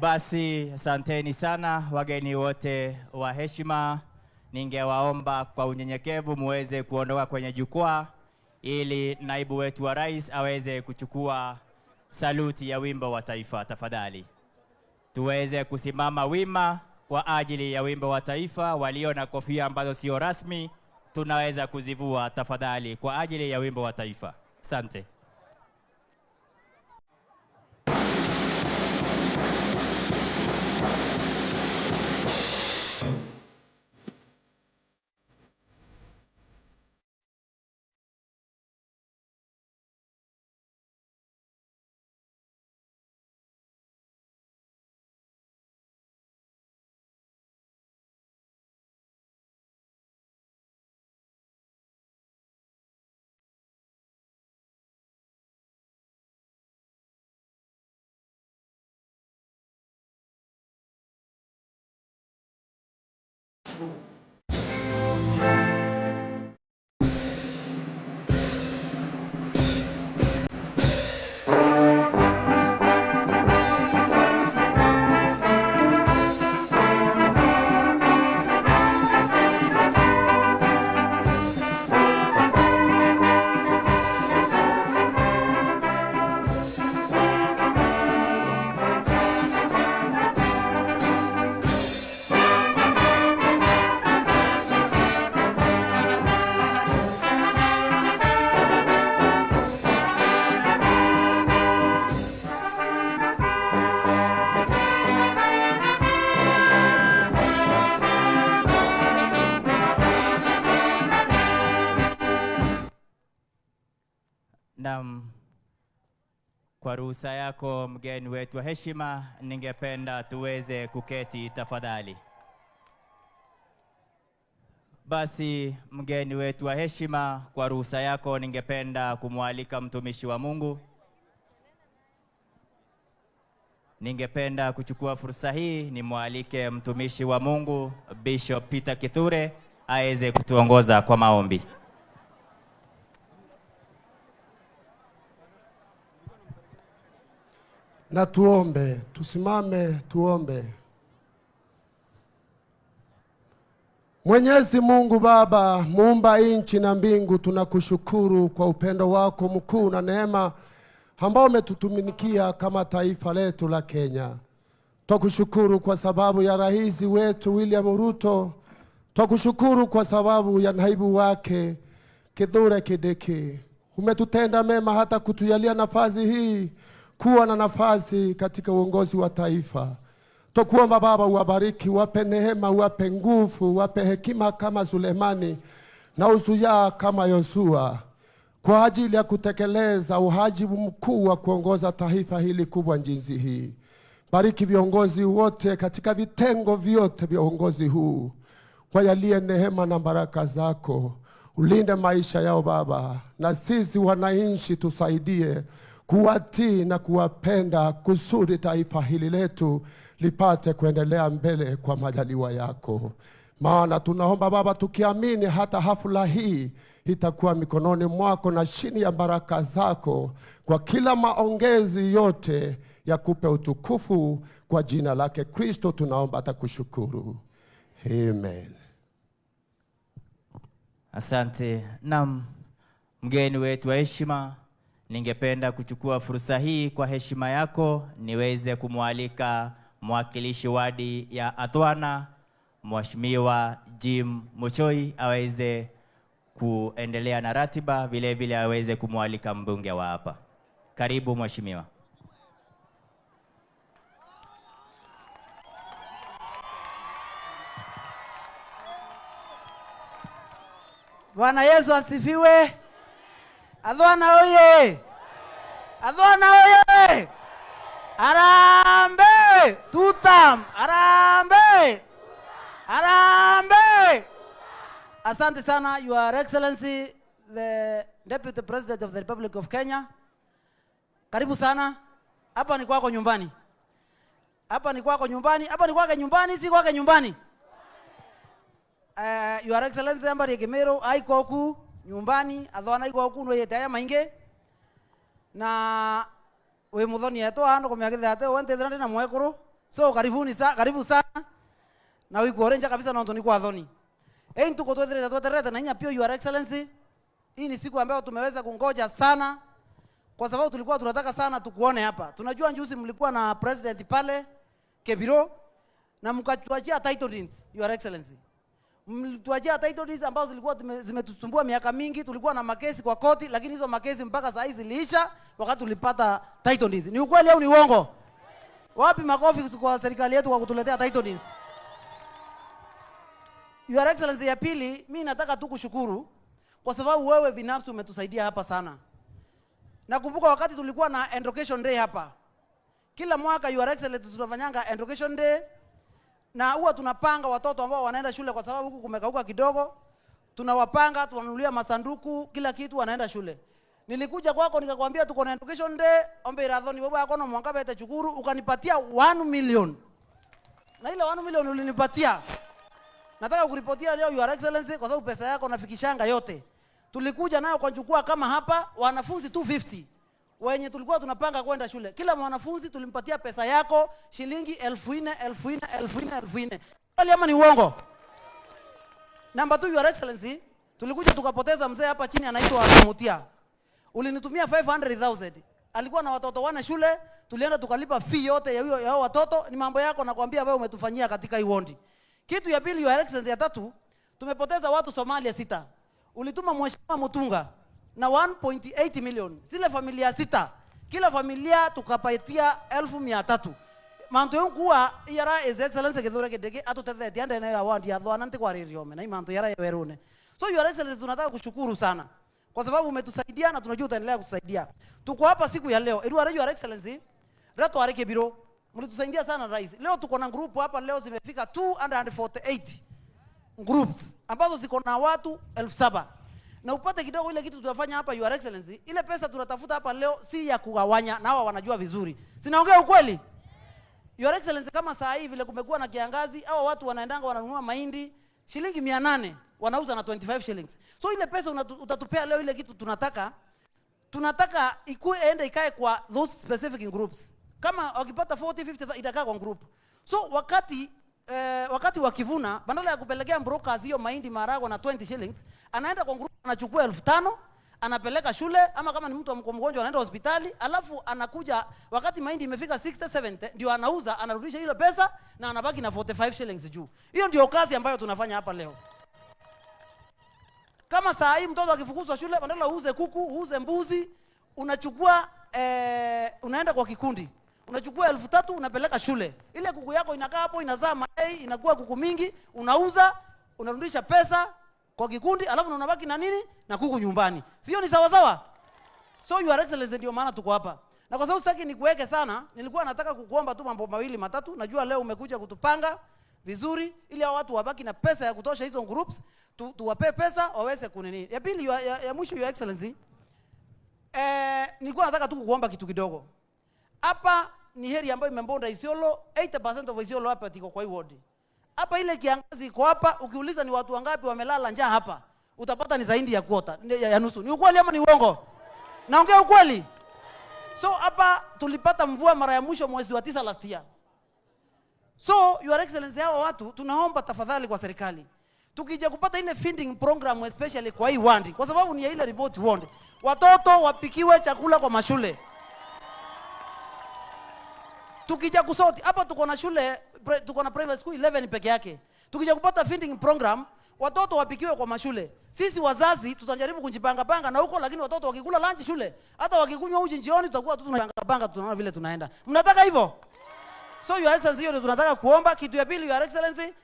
Basi asanteni sana wageni wote wa heshima. Ningewaomba kwa unyenyekevu muweze kuondoka kwenye jukwaa ili naibu wetu wa rais aweze kuchukua saluti ya wimbo wa taifa. Tafadhali tuweze kusimama wima kwa ajili ya wimbo wa taifa. Walio na kofia ambazo sio rasmi tunaweza kuzivua tafadhali kwa ajili ya wimbo wa taifa. Asante. Kwa ruhusa yako mgeni wetu wa heshima, ningependa tuweze kuketi tafadhali. Basi mgeni wetu wa heshima, kwa ruhusa yako ningependa kumwalika mtumishi wa Mungu. Ningependa kuchukua fursa hii nimwalike mtumishi wa Mungu Bishop Peter Kithure aweze kutuongoza kwa maombi. Na tuombe, tusimame tuombe. Mwenyezi Mungu Baba, muumba nchi na mbingu, tunakushukuru kwa upendo wako mkuu na neema ambao umetutumikia kama taifa letu la Kenya. Tukushukuru kwa sababu ya rais wetu William Ruto. Tukushukuru kwa sababu ya naibu wake Kithure Kindiki. Umetutenda mema hata kutujalia nafasi hii kuwa na nafasi katika uongozi wa taifa. Tukuomba Baba uwabariki, wape neema, wape nguvu, wape hekima kama Sulemani na ushujaa kama Yoshua kwa ajili ya kutekeleza uhajibu mkuu wa kuongoza taifa hili kubwa jinsi hii. Bariki viongozi wote katika vitengo vyote vya uongozi huu. Wajalie neema na baraka zako. Ulinde maisha yao Baba, na sisi wananchi tusaidie kuwatii na kuwapenda kusudi taifa hili letu lipate kuendelea mbele kwa majaliwa yako. Maana tunaomba Baba tukiamini hata hafla hii itakuwa mikononi mwako na chini ya baraka zako, kwa kila maongezi yote ya kupe utukufu kwa jina lake Kristo tunaomba atakushukuru. Amen. Asante. Naam, mgeni wetu wa heshima, ningependa kuchukua fursa hii kwa heshima yako niweze kumwalika mwakilishi wadi ya Athwana, Mheshimiwa Jim Muchoi aweze kuendelea na ratiba, vile vile aweze kumwalika mbunge wa hapa. Karibu mheshimiwa. Bwana Yesu asifiwe. Athwana oye! Athwana oye! Arambe! Tutam! Arambe! Arambe! Asante sana, Your Excellency, the Deputy President of the Republic of Kenya. Karibu sana. Hapa ni kwako nyumbani. Hapa ni kwako nyumbani. Hapa ni kwake nyumbani, si kwake nyumbani. Your Excellency Ambari Kimero aiko ku nyumbani, Athwana aiko ku no yetaya mainge. Na we muthoni eto hando kumyagitha ate wente thirande na mwekuru So karibu sana. Na wikuorenja kabisa na Antoni kwa dhoni. Tuko tuetereta na pia Your Excellency. Hii ni siku ambayo tumeweza kungoja sana kwa sababu tulikuwa tunataka sana tukuone hapa. Tunajua njuzi mlikuwa na president pale Kebiro na mkatuachia title deeds, Your Excellency. Mlituachia title deeds ambazo zilikuwa zimetusumbua miaka mingi. Tulikuwa na makesi kwa koti, lakini hizo makesi mpaka saa hizi ziliisha wakati tulipata title deeds. Ni ukweli au ni uongo? Wapi makofi kwa serikali yetu kwa kutuletea title deeds? Your Excellency, ya pili, mimi nataka tu kushukuru kwa sababu wewe binafsi umetusaidia hapa sana. Nakumbuka wakati tulikuwa na Education Day hapa. Kila mwaka Your Excellency tunafanyanga Education Day na huwa tunapanga watoto ambao wanaenda shule kwa sababu huku kumekauka kidogo. Tunawapanga, tunanunulia masanduku, kila kitu wanaenda shule. Nilikuja kwako nikakwambia tuko na Education Day, ombe iradhoni baba yako na mwangabe atachukuru, ukanipatia 1 million. Na ile 1 million ulinipatia. Nataka kuripotia leo Your Excellency kwa sababu pesa yako nafikishanga yote. Tulikuja nayo kwa jukwaa kama hapa, wanafunzi 250 wenye tulikuwa tunapanga kwenda shule. Kila mwanafunzi tulimpatia pesa yako shilingi 1400. Kweli ama ni uongo? Namba 2, Your Excellency, tulikuja tukapoteza mzee hapa chini anaitwa Mutia. Ulinitumia 500,000. Alikuwa na watoto wana shule, tulienda tukalipa fee yote ya hao watoto. Ni mambo yako nakwambia wewe umetufanyia katika hii wondi. Kitu ya pili, Your Excellency, ya tatu, tumepoteza watu Somalia 6. Ulituma Mheshimiwa Mutunga na 1.8 million. Zile familia 6, kila familia tukapatia 1,300. Manto yokuwa yara His Excellency Kithure Kindiki atutethetie ande na award ya thwana nti kwa ririome na manto yara werune. So Your Excellency, tunataka kushukuru sana kwa sababu umetusaidia na tunajua utaendelea kusaidia. Tuko hapa siku ya leo. Your Excellency, Rato Areke Biro, mlitusaidia sana rais. Leo tuko na group hapa leo zimefika 248 groups ambazo ziko na watu 7,000. Na upate kidogo ile kitu tunafanya hapa Your Excellency, ile pesa tunatafuta hapa leo si ya kugawanya, na wao wanajua vizuri. Sinaongea ukweli? Your Excellency, kama saa hii vile kumekuwa na kiangazi, hao watu wanaendanga wananunua mahindi shilingi 800, wanauza na 25 shillings. So ile pesa utatupea leo ile kitu tunataka ikue ende ikae kwa those specific groups. Kama wakipata 40-50 itakaa kwa group. So wakati wakivuna badala ya kupelekea brokers hiyo mahindi maharagwe na 20 shillings, anaenda kwa group anachukua 5,000, anapeleka shule, ama kama ni mtu mgonjwa anaenda hospitali, alafu anakuja wakati mahindi imefika 60-70 ndio anauza, anarudisha ile pesa na anabaki na 45 shillings juu. Hiyo ndio kazi ambayo tunafanya hapa leo. Kama saa hii mtoto akifukuzwa shule, badala uuze kuku, uuze mbuzi, unachukua unaenda kwa kikundi. Unachukua 3,000 unapeleka shule. Ile kuku yako inakaa hapo, inazaa mayai, inakuwa kuku mingi, unauza, unarudisha pesa kwa kikundi, alafu unabaki na nini? Na kuku nyumbani. Sio ni sawa sawa? So Your Excellency, ndio maana tuko hapa. Na kwa sababu sitaki nikuweke sana, nilikuwa nataka kukuomba tu mambo mawili matatu. Najua leo umekuja kutupanga vizuri ili hao watu wabaki na pesa ya kutosha, hizo groups tuwape pesa waweze kunini. Ya pili, ya mwisho, Your Excellency, nilikuwa nataka tu kukuomba kitu kidogo. Hapa ni heri ambayo imembonda Isiolo, 80% of Isiolo hapa tiko kwa hii ward. Hapa ile kiangazi iko hapa, ukiuliza ni watu wangapi wamelala njaa hapa, utapata ni zaidi ya kwota, ya nusu. Ni ukweli ama ni uongo? Naongea ukweli. So hapa tulipata mvua mara ya mwisho mwezi wa 9 last year. So Your Excellency, hawa watu tunaomba tafadhali kwa serikali, tukija kupata ile feeding program especially kwa hii ward, kwa sababu ni ya ile report ward, watoto wapikiwe chakula kwa mashule. Tukija kusoti hapa tuko na shule, tuko na private school 11 peke yake. Tukija kupata feeding program, watoto wapikiwe kwa mashule. Sisi wazazi tutajaribu kujipanga na huko, lakini watoto wakikula lunch shule, hata wakikunywa uji jioni tutakuwa tu tunapanga tunaona vile tunaenda. Mnataka hivyo? So Your Excellency, hiyo ndio tunataka kuomba. Kitu ya pili, Your Excellency,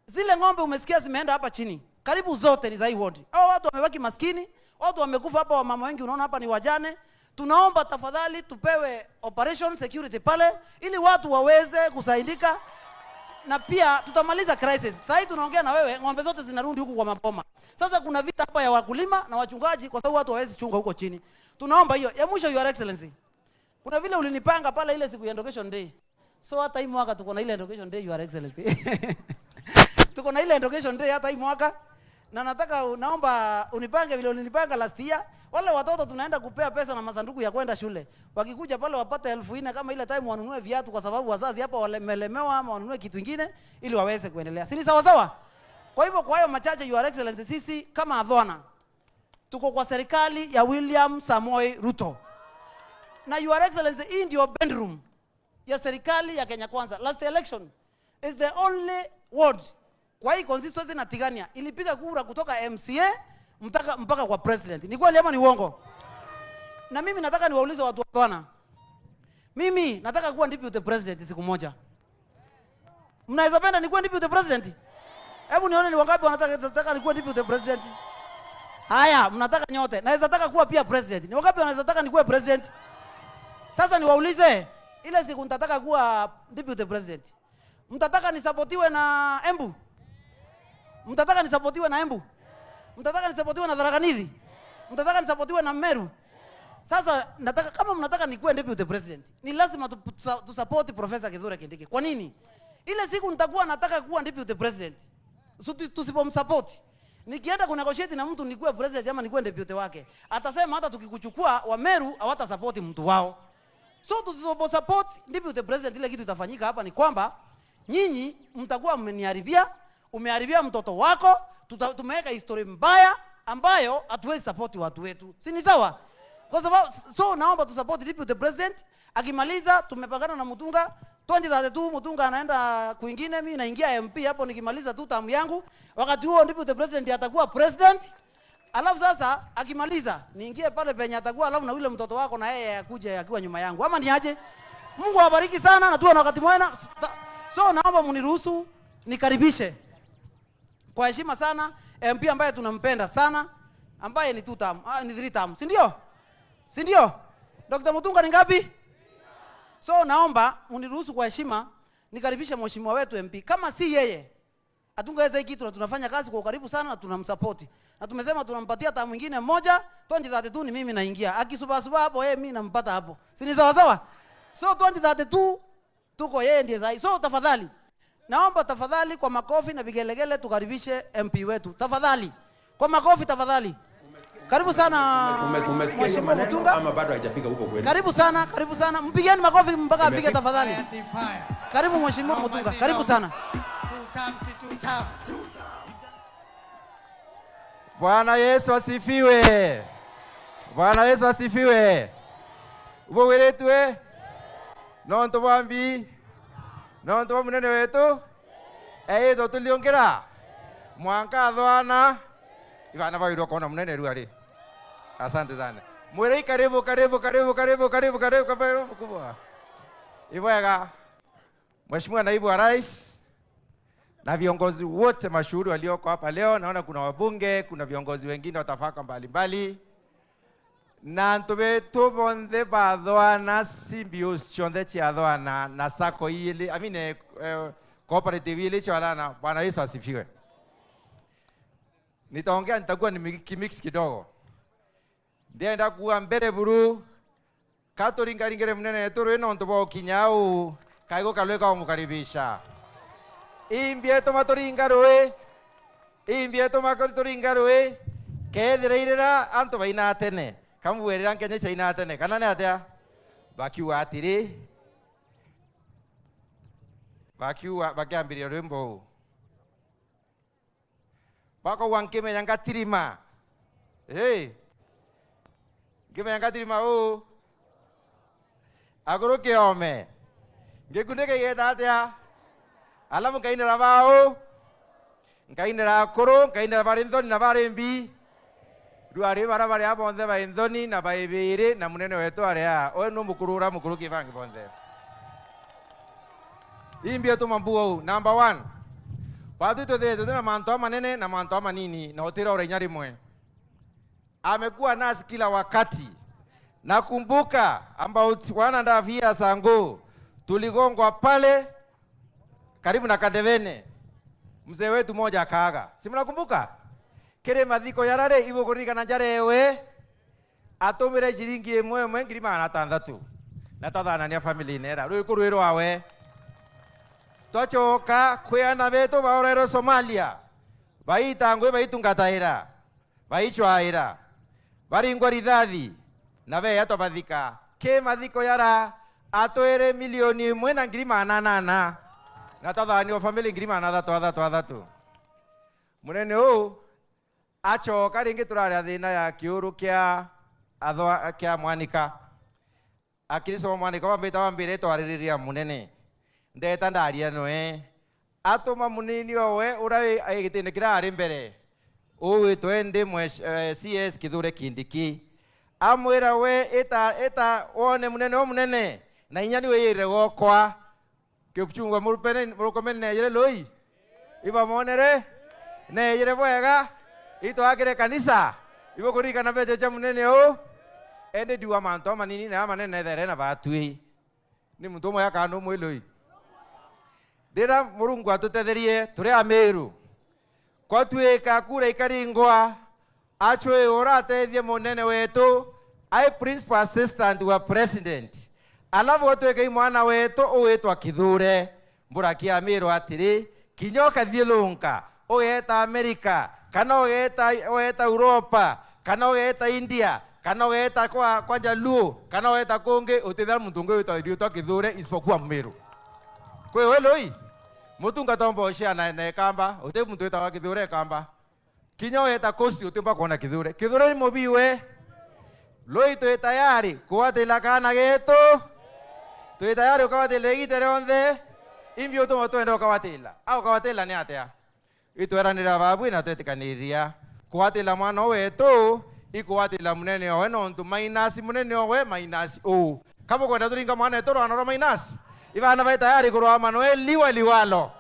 zile ng'ombe umesikia zimeenda hapa chini, karibu zote ni za hii ward. Hao watu wamebaki maskini, watu wamekufa hapa, wamama wengi unaona hapa ni wajane. Tunaomba tafadhali tupewe operation security pale ili watu waweze kusaidika, na pia tutamaliza crisis. Sasa tunaongea na wewe, ng'ombe zote zinarudi huku kwa maboma. Sasa kuna vita hapa ya wakulima na wachungaji kwa sababu watu hawezi chunga huko chini. Tunaomba hiyo. Ya mwisho, Your Excellency, kuna vile ulinipanga pale ile siku ya Education Day. So hata hii mwaka tuko na ile Education Day, Your Excellency. Tuko na ile Education Day hata hii mwaka, na naomba unipange vile ulinipanga last year. Wale watoto tunaenda kupea pesa na masanduku ya kwenda shule. Wakikuja pale wapate 1400 kama ile time wanunue viatu kwa sababu wazazi hapa wamelemewa ama wanunue kitu kingine ili waweze kuendelea. Si ni sawa sawa? Kwa hivyo kwa hayo machache, Your Excellency, sisi kama Adhwana tuko kwa serikali ya William Samoei Ruto. Na Your Excellency, hii ndio bedroom ya serikali ya Kenya Kwanza. Last election is the only ward kwa hii constituency na Tigania ilipiga kura kutoka MCA mpaka kwa president. Ni kweli ama ni uongo? Na mimi nataka niwaulize watu wa Adhwana. Mimi nataka kuwa deputy president siku moja. Mnaweza penda nikuwe deputy president? Hebu nione ni wangapi wanataka nikuwe deputy president. Haya, mnataka nyote. Naweza taka kuwa pia president. Ni wangapi wanaweza taka nikuwe president? Sasa niwaulize, ile siku nitataka kuwa deputy president, mtataka nisapotiwe na Embu? Mtataka nisapotiwe na Embu? Mtataka nisapotiwe na Tharaka Nithi? Mtataka nisapotiwe na Meru? Sasa nataka, kama mnataka nikuwe deputy president, ni lazima tusupport Professor Kithure Kindiki. Kwa nini? Ile siku nitakuwa nataka kuwa deputy president, tusipomsupport, nikienda kunegotiate na mtu nikuwe president ama nikuwe deputy wake, atasema hata tukikuchukua wa Meru hawata support mtu wao. So tusiposupport deputy president, ile kitu itafanyika hapa ni kwamba nyinyi mtakuwa umeharibia mtoto wako, tumeweka history mbaya ambayo hatuwezi support watu wetu. Si ni sawa? Kwa sababu so naomba tusupport deputy president. Akimaliza tumepangana na Mutunga 2032, Mutunga anaenda kwingine, mimi naingia MP hapo nikimaliza tu term yangu. Wakati huo deputy president atakuwa president. Alafu sasa akimaliza niingie pale penye atakuwa, alafu na yule mtoto wako na yeye akuje akiwa nyuma yangu. Ama ni aje? Mungu awabariki sana na tuwe na wakati mwema. So naomba mniruhusu nikaribishe kwa heshima sana MP ambaye tunampenda sana, ambaye ni 2 term, ni 3 term. Si ndio? Si ndio? Dr. Mutunga ni ngapi? So naomba mniruhusu kwa heshima nikaribishe mheshimiwa wetu MP. Kama si yeye hatungeweza hiki kitu, na tunafanya kazi kwa karibu sana na tunamsupport. Na tumesema tunampatia term mwingine mmoja, 2032 ni mimi naingia. Akisuba hapo yeye mimi nampata hapo. Si ni sawa sawa? So 2032 tuko yeye ndiye sahi. So tafadhali, naomba tafadhali kwa makofi na vigelegele tukaribishe MP wetu. Tafadhali. Kwa makofi tafadhali. Karibu sana. Mheshimiwa Mutunga ama bado haijafika huko kweli? Karibu sana, karibu sana. Mpigeni makofi mpaka afike tafadhali. Karibu Mheshimiwa Mutunga. Karibu sana. Bwana Yesu asifiwe. Bwana Yesu asifiwe. Ubo weretwe. Nonto bambi. Nonto munene wetu. Eto tuliongera. Mwanka Adhwana. Ivana bairo kona munene ruari. Asante sana. Mwirei karibu kubwa. Iwega. Mheshimiwa Naibu wa Rais na viongozi wote mashuhuri walioko hapa leo, naona kuna wabunge, kuna viongozi wengine wa tafaka mbalimbali. Na ntobetu bonde ba Adhwana simbios chonde cha Adhwana na sako ile, cooperative ile chalana. Bwana Yesu asifiwe. Nitakuwa ni kimix kidogo. Ndienda kuwa mbere buru katoringaringere munene yetu ino ntobo kinyau kaigo kalweka omukaribisha. Imbieto matoringarwe. Imbieto makotoringarwe. Kethireirera anto baina tene. Kamuwerera Kenya chaina tene. Kana ne atia? Bakiwa atiri. Bakiambiria rwimbo. Bako wankime yanga tirima. Hey. Ngime yanga tirima o. Agoro ke ome. Ngekundeke yeta atia. Alamu kainera bao. Kainera koro, kainera barindoni na barembi. Ruare barabare abonde baindoni na baibire na munene wetu area. Oe no mukurura mukuru kivangi bonde. Imbia tu mambuo number 1. Watu to na mantoa manene na mantoa manini na hotera orenyari mwe. Amekuwa nasi kila wakati. Nakumbuka ambao wana ndavia sango tuligongwa pale karibu na Kadevene. Mzee wetu moja akaaga. Si mnakumbuka? Kere madhiko yarare ibo kurika na jarewe. Atomire shilingi emwe ngiri 600. Na tadhana ni family nera. Ruikuruiro awe. Tochoka kweana beto baorero Somalia. Baitangwe baitungataira. Baichwaira. baringwa rithathi na be atobathika ke mathiko yara atwere milioni 1,800 na tathani o family 3,333 munene u achoka ringi turaria thina ya kiuru kia athwa kia Mwanika akiriso Mwanika wambire twaririria munene ndeta ndaria noe atuma munini owe urawe agitindikira ari mbere uwe twende CS Kithure Kindiki amwira we eta one munene na inyani we yire gokwa kipchungwa murukomene yire loi iba monere ne yire bwega ito akire kanisa ibo kurika na beje munene o ende diwa manto manini na manene there na batui ni muntu mo yakano mo loi dira murungu atutetherie turi ameru kwa tuika kura ikaringwa achwe orate munene wetu ai principal assistant wa president alafu watuike mwana wetu owetwa Kithure mburakia ameru atiri kinyoka thielunka ogeta America kana ogeta Europa kana ogeta India kana ogeta kwa Jaluo kana ogeta konge utithara mutungo wetwa Kithure isipokuwa Meru kwe weloi mutunga tombo shia na kamba ute muntu wetwa Kithure kamba kinyo eta kosti utemba kuona Kithure ni mobiwe loi to tayari kuwatela kana geto to tayari ukawatela gitere onde imbio to moto ndo ukawatela au ukawatela ni atea itu era nira babu ina tetikaniria kuwatela mwana wetu ikuwatela munene owe no ntu minus munene owe minus o kama kwenda turinga mwana etoro anoro minus ivana vai tayari kurwa Manuel liwalo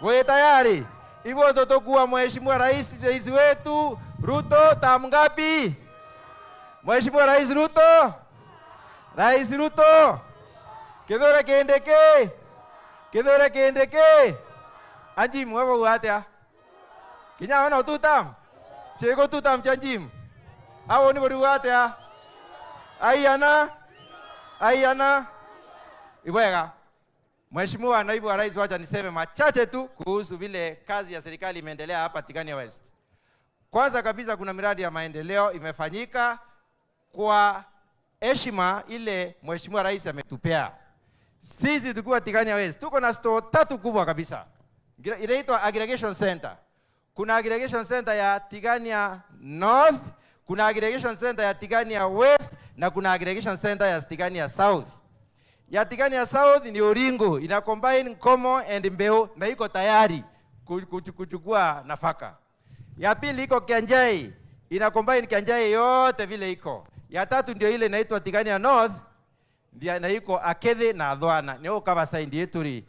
we tayari hivyo tutakuwa Mheshimiwa Rais wetu Ruto tamgapi? Mheshimiwa Rais Ruto Kithure Kindiki anjim wewe uatia kinya wana tutam chego tutam chanjim hao ni bodi uatia ayana ibwega. Mheshimiwa Naibu wa Rais, wacha niseme machache tu kuhusu vile kazi ya serikali imeendelea hapa Tigania West. Kwanza kabisa kuna miradi ya maendeleo imefanyika kwa heshima ile Mheshimiwa Rais ametupea. Sisi tukiwa Tigania West tuko na store 3 kubwa kabisa. Inaitwa aggregation center. Kuna aggregation center ya Tigania North, kuna aggregation center ya Tigania West na kuna aggregation center ya Tigania South. Ya Tigania South ni Oringo, ina combine Nkomo and Mbeo na iko tayari kuchukua nafaka. Ya pili iko Kianjai, ina combine Kianjai yote vile iko. Ya tatu ndio ile inaitwa Tigania North, ndio na iko Akedhe na Adhwana. Ndio kama side yetu.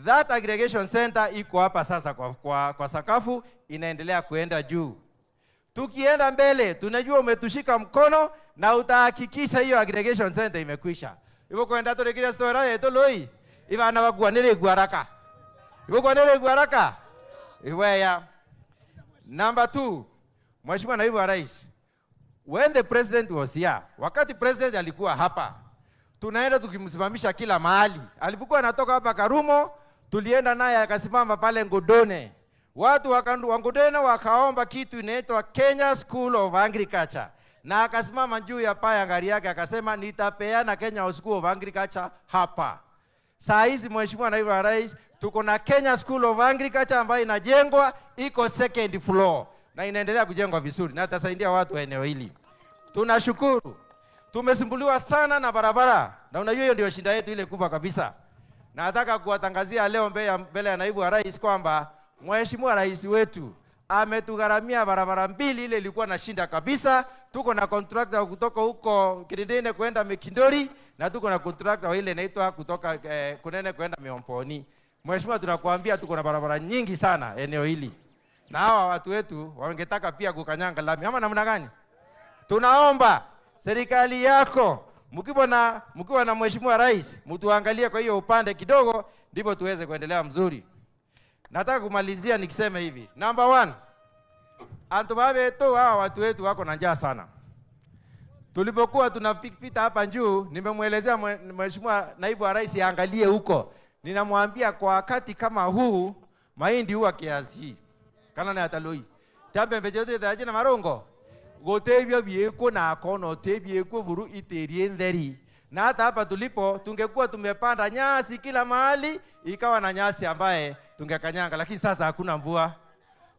That aggregation center iko hapa sasa kwa sakafu inaendelea kuenda juu. Tukienda mbele tunajua umetushika mkono na utahakikisha hiyo aggregation center imekwisha. Ibo kwenda turekiria story yetu loi ivana bagwanire gwaraka ibo gwanire gwaraka iweya. Number 2, Mheshimiwa Naibu wa Rais, when the president was here, wakati president alikuwa hapa tunaenda tukimsimamisha kila mahali. Alipokuwa anatoka hapa Karumo tulienda naye akasimama pale Ngodone, watu wa Ngodone wakaomba kitu inaitwa Kenya School of Agriculture na akasimama juu ya paa ya gari yake akasema nitapeana Kenya School of Agriculture hapa. Saa hizi Mheshimiwa Naibu wa Rais, tuko na Kenya School of Agriculture ambayo inajengwa, iko 2nd floor na inaendelea kujengwa vizuri na itasaidia watu wa eneo hili. Tunashukuru. Tumesumbuliwa sana na barabara na unajua hiyo ndio shida yetu ile kubwa kabisa. Na nataka kuwatangazia leo mbele ya Naibu wa Rais kwamba Mheshimiwa Rais wetu ametugharamia barabara 2 ile ilikuwa na shinda kabisa. Tuko na contractor kutoka huko Kirindini kwenda Mekindori na tuko na contractor ile inaitwa kutoka Kunene kwenda Miomponi. Mheshimiwa, tunakuambia tuko na barabara nyingi sana eneo hili. Na hawa watu wetu wangetaka pia kukanyanga lami. Ama namna gani? Tunaomba serikali yako mkiwa na Mheshimiwa Rais mtuangalie kwa hiyo upande kidogo ndipo tuweze kuendelea mzuri. Nataka kumalizia nikisema hivi. Number 1. Antubabe tu hawa watu wetu wako na njaa sana. Tulipokuwa tunapita hapa juu, nimemwelezea Mheshimiwa Naibu wa Rais aangalie huko. Ninamwambia kwa wakati kama huu mahindi huwa kiasi hii. Kana na ataloi. Tambe mbejote daje na marongo. gotebio bieko na kono tebieko buru iterie ndheri. Na hata hapa tulipo tungekuwa tumepanda nyasi kila mahali, ikawa na nyasi ambaye tungekanyanga, lakini sasa hakuna mvua.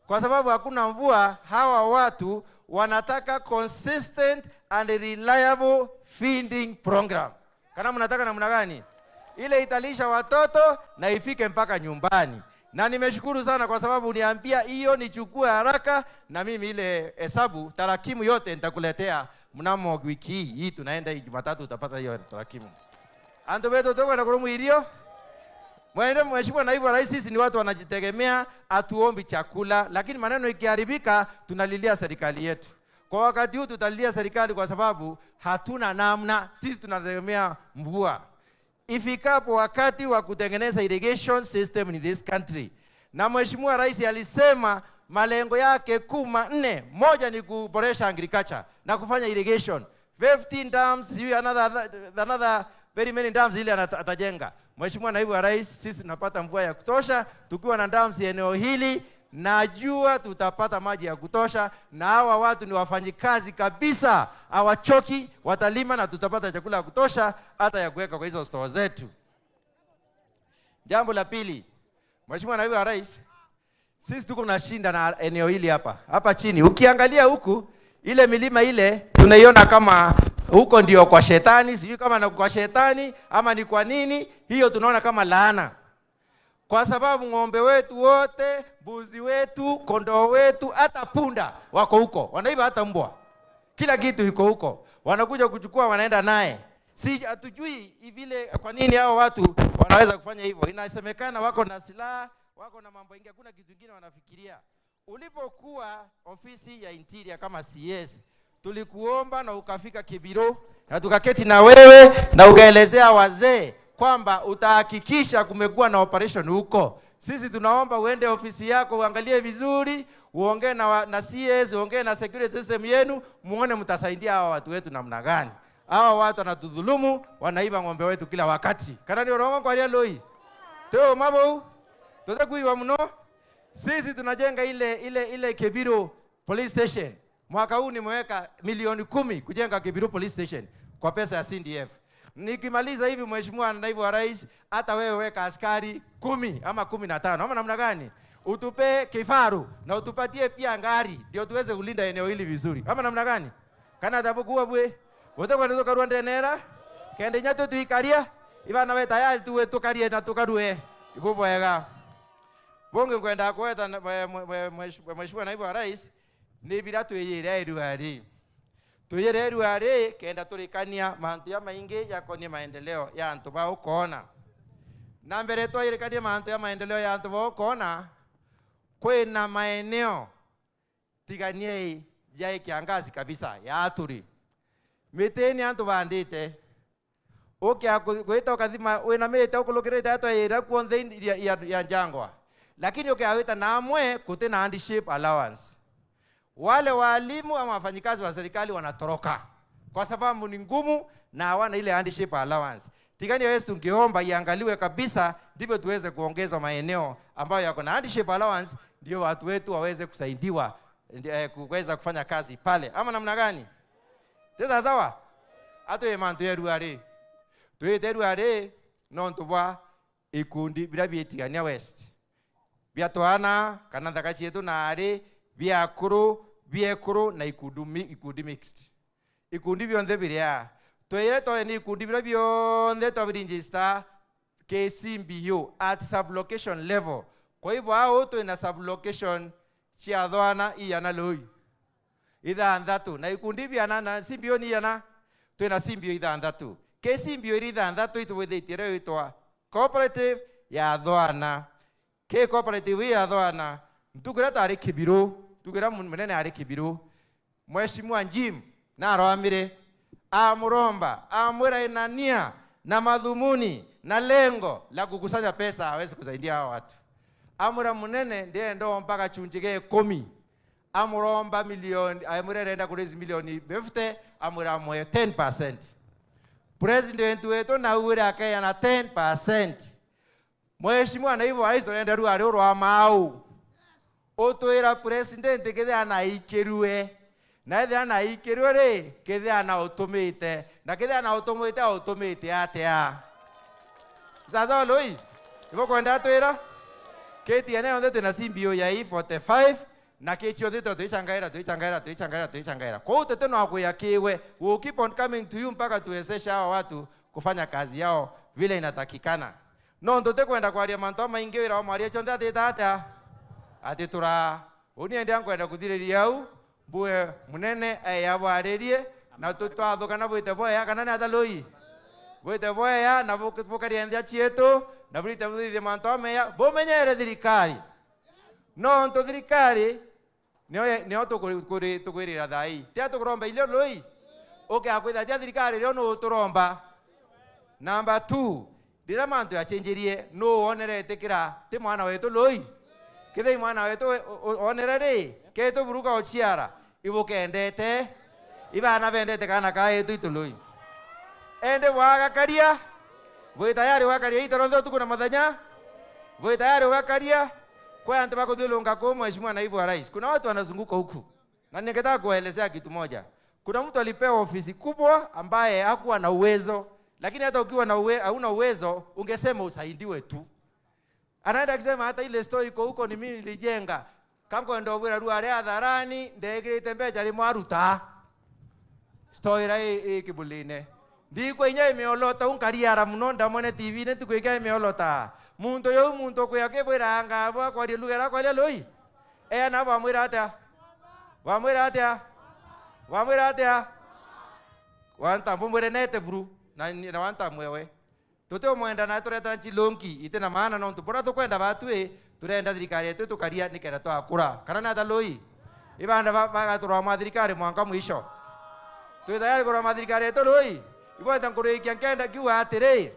Kwa sababu hakuna mvua, hawa watu wanataka consistent and reliable feeding program. Kana mnataka namna gani? Ile italisha watoto na ifike mpaka nyumbani. Na nimeshukuru sana kwa sababu niambia hiyo nichukue haraka, na mimi ile hesabu tarakimu yote nitakuletea mnamo wiki hii tunaenda Jumatatu, utapata hiyo tarakimu. Anto beto toko na kurumu ilio. Mheshimiwa Naibu wa Rais, sisi ni watu wanajitegemea, atuombi chakula, lakini maneno ikiharibika tunalilia serikali yetu. Kwa wakati huu tutalilia serikali kwa sababu hatuna namna, sisi tunategemea mvua. Ifikapo wakati wa kutengeneza irrigation system in this country, na Mheshimiwa Rais alisema malengo yake kuu manne, moja ni kuboresha agriculture na kufanya irrigation. 15 dams, another very many dams ile atajenga. Mheshimiwa Naibu wa Rais, sisi tunapata mvua ya kutosha, tukiwa na dams eneo hili, najua tutapata maji ya kutosha, na hawa watu ni wafanyikazi kabisa, hawachoki, watalima na tutapata chakula ya kutosha hata ya kuweka kwa hizo store zetu. Jambo la pili, Mheshimiwa Naibu wa Rais, sisi tuko na shinda na eneo hili hapa chini. Ukiangalia huku ile milima ile tunaiona kama huko ndio kwa shetani, sijui kama na kwa shetani ama ni kwa nini, hiyo tunaona kama laana. Kwa sababu ng'ombe wetu wote, mbuzi wetu, kondoo wetu, hata punda wako huko. Wanaiba hata mbwa. Kila kitu iko huko. Wanakuja kuchukua, wanaenda naye. Si hatujui vile kwa nini hao watu wanaweza kufanya hivyo. Inasemekana wako na silaha, wako na mambo mengi, hakuna kitu kingine wanafikiria. Ulipokuwa ofisi ya Interior kama CS, tulikuomba na ukafika Kibiro na tukaketi na wewe na ukaelezea wazee kwamba utahakikisha kumekuwa na operation huko. Sisi tunaomba uende ofisi yako uangalie vizuri, uongee na CS, uongee na security system yenu, muone mtasaidia hawa watu wetu namna gani. Hawa watu wanatudhulumu, wanaiba ng'ombe wetu kila wakati. Kana ni urongo kwa ria loi. Teo mabo, tutakuiwa mno. Sisi tunajenga ile Kibiro police station. Mwaka huu nimeweka milioni 10 kujenga Kibiro police station kwa pesa ya CDF. Nikimaliza hivi Mheshimiwa Naibu wa Rais, hata wewe weka askari 10 ama 15. Ama namna gani? Utupe kifaru na utupatie pia ngari ndio tuweze kulinda eneo hili vizuri. Ama namna gani? Kana tabukuwa bwe. Wote kwa ndoka Rwanda nera. Kende nyato tuikaria. Ibana we tayari tuwe tukarie na tukarue. Ibubo yega. Bonge kwenda kweta Mheshimiwa Naibu wa Rais ni bila tuyire eruari. Tuyire eruari kenda turikania mantu ya maingi yakonie maendeleo ya antu ba ukona. Na mbere tuyirikania mantu ya maendeleo ya antu ba ukona, kwena maeneo tiganie ya kiangazi kabisa ya aturi. Miteni antu bandite. Okia kweta kadhima wena meta ukolokireta hata ira kuonde ya jangwa. Lakini ukiawita namwe kutena handship allowance. Wale walimu ama wafanyikazi wa serikali wanatoroka kwa sababu ni ngumu na hawana ile handship allowance. Tigani yetu tungeomba iangaliwe kabisa, ndivyo tuweze kuongeza maeneo ambayo yako na handship allowance, ndio watu wetu waweze kusaidiwa kuweza kufanya kazi pale. Ama namna gani? Teza sawa? Ato yemantu yeruare. Tuyeruare nontubwa ikundi bila bietigania West. Biatoana kana ndakachi yetu na are biekuru na ikundi mixed. Ikundi bionde biria. Toyeto ni ikundi bionde to register KCMBU at sublocation level. Kwa hivyo hao to ina sublocation chiadwana iyana loi. Ida andatu na ikundi biana na simbio ni yana to ina simbio ida andatu. KCMBU ida andatu ito wedetire ito cooperative ya adwana. Ke cooperative ya adwana. Ntukira tari Kibiro, tukira munene ari Kibiro. Mheshimiwa Njim na Roamire amuromba, amwera inania na madhumuni na lengo la kukusanya pesa aweze kusaidia hao watu. Amura munene ndiye ndo mpaka chunjige 10. Amuromba milioni, amura renda kurezi milioni 50, amura mwe 10%. President wetu na uwira akaya na 10%. Mheshimiwa Naibu wa Rais renda ruari ro amau. Otoera president kede anaikirue na ithia na ikirwo ri kithia na utumite na kithia na utumite atia sasa loi ibo kwenda twira KTN onde tuna simbio ya E45 na kichio thito tuichangaira kwa hiyo tete no ya kiwe we keep on coming to you mpaka tuwezesha hao watu kufanya kazi yao vile inatakikana no ndote kwenda kwaria manto maingi wira wa mwaria chonde atita ati tura uniende kwenda kuthiriria au bue munene yabwaririe na tutwathuka na bwite boya kana ni ataloi bwite boya na bukaria ndia chietu na bwite muthithie manto meya bumenyere thirikari no nto thirikari nio tukwirira thai tia tukuromba ilio loi akwitha tia thirikari rio no turomba. Number 2 ndira mantu yachenjerie no onerete kira ti mwana wetu loi kithei mwana wetu onere ri ketu buruka ochiara ibukendete ibana bendete kana kaetu ituloi ende wagakaria bwe tayari wakaria itarondo tukuna mathanya bwe tayari wakaria kwa antu bakuthulunga kwa mheshimiwa naibu wa rais. Kuna watu wanazunguka huku na ningetaka kuelezea kitu moja. Kuna mtu alipewa ofisi kubwa ambaye hakuwa na uwezo, lakini hata ukiwa na hauna uwezo ungesema usaidiwe tu. Anaenda kusema hata ile story iko huko ni mimi nilijenga. Kango ndo bwira ruare hadharani ndege itembeja limwaruta. Story rai kibuline. Ndiko inye imeolota unkariara muno ndamone TV ne tukweka imeolota. Muntu yo muntu ko yake bwiranga bwa kwa lugera kwa loi. Na bamwira atia. Wanta mbumwire nete buru na wanta mwewe. Tote omwenda na tureta nchilonki itena maana no ntupora tukwenda batwe turenda thirikari yetu tukaria nikera twakura kana na taloi ibanda bagaturwa mathirikari mwanka mwisho twitayari kurwa mathirikari yetu loi ibota nkurikia nkenda kiwa atiri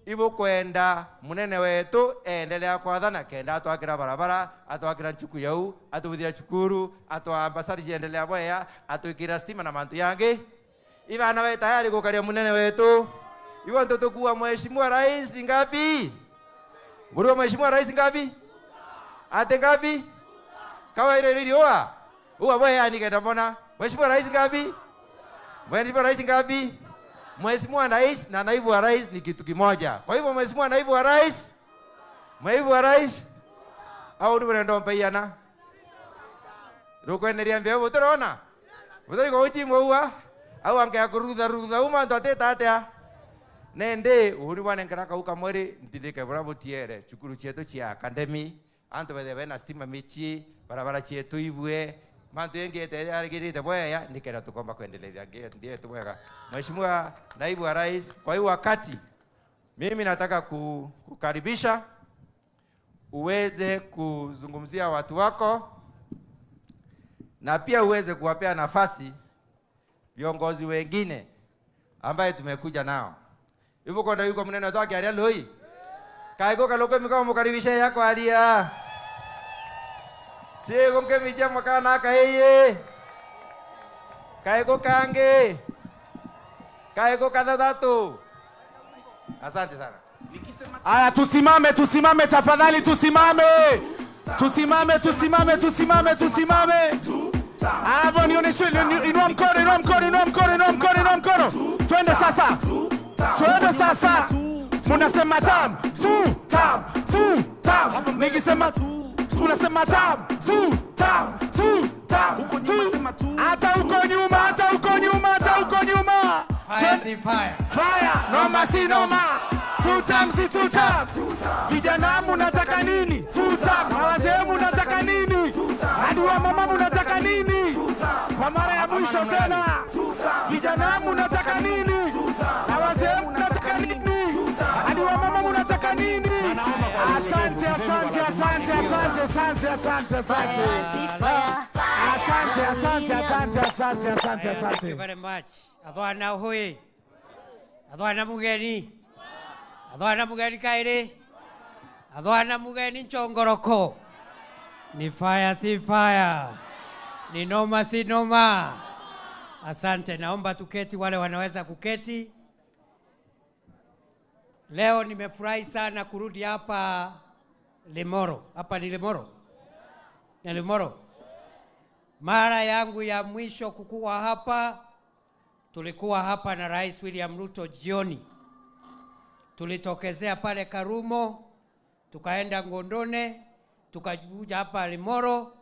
ibo kwenda munene wetu endelea kwathana kenda atwakira barabara atwakira nchuku yau atubithia chukuru atwambasari endelea boya atwikira stima na mantu yangi ibana we tayari kukaria munene wetu ibo ntotokuwa mheshimiwa rais ngapi buru mheshimiwa rais ngapi ate ngapi kawa ile uwa boya ni kenda mbona mheshimiwa rais ngapi mheshimiwa rais ngapi Mheshimiwa rais na naibu wa rais ni kitu kimoja. Kwa hivyo mheshimiwa naibu wa rais au ndio ndo mpaiana. Rukweneria mbeo utarona. Utai ko uchi mwa au ange kurudha uma ndo atea. Nende uri wane nkaraka uka mwere ndilike bravo tiere chukuru chetu chia academy anto bede na stima michi barabara chetu ibwe mantu yengi tayari boya nikera tukomba kuendelea ndiye tumweka Mheshimiwa naibu wa rais. Kwa hiyo wakati mimi nataka kukaribisha uweze kuzungumzia watu wako na pia uweze kuwapea nafasi viongozi wengine ambaye tumekuja nao. Hivyo kwa yuko mnene wake aria loi. Kaiko kaloko mikao mkaribisha yako aria. Chego mke micha makana kaeye. Kaiko kange. Kaiko kadadatu. Asante sana. Aya, tusimame tafadhali, tusimame. Hapo nionyeshe, inua mkono. Twende sasa. Munasema tam, nikisema unasema tam, hata huko nyuma. Fire, noma si noma. Two times. Vijana munataka nini? Two times. Wazee munataka nini? Hadi wa mama munataka nini? Kwa mara ya mwisho tena. Vijana munataka nini? Na wazee munataka nini? Hadi wa mama munataka nini? Asante. Thank you very much. Adwana hui. Adwana mugeni. Adwana mugeni kairi. Adwana mugeni nchongoroko. Ni fire si fire. Ni noma si noma. Asante, naomba tuketi, wale wanaweza kuketi. Leo nimefurahi sana kurudi hapa Limuru. Hapa ni Limuru. Ni Limuru. Mara yangu ya mwisho kukuwa hapa, tulikuwa hapa na Rais William Ruto jioni. Tulitokezea pale Karumo, tukaenda Ngondone, tukakuja hapa Limoro,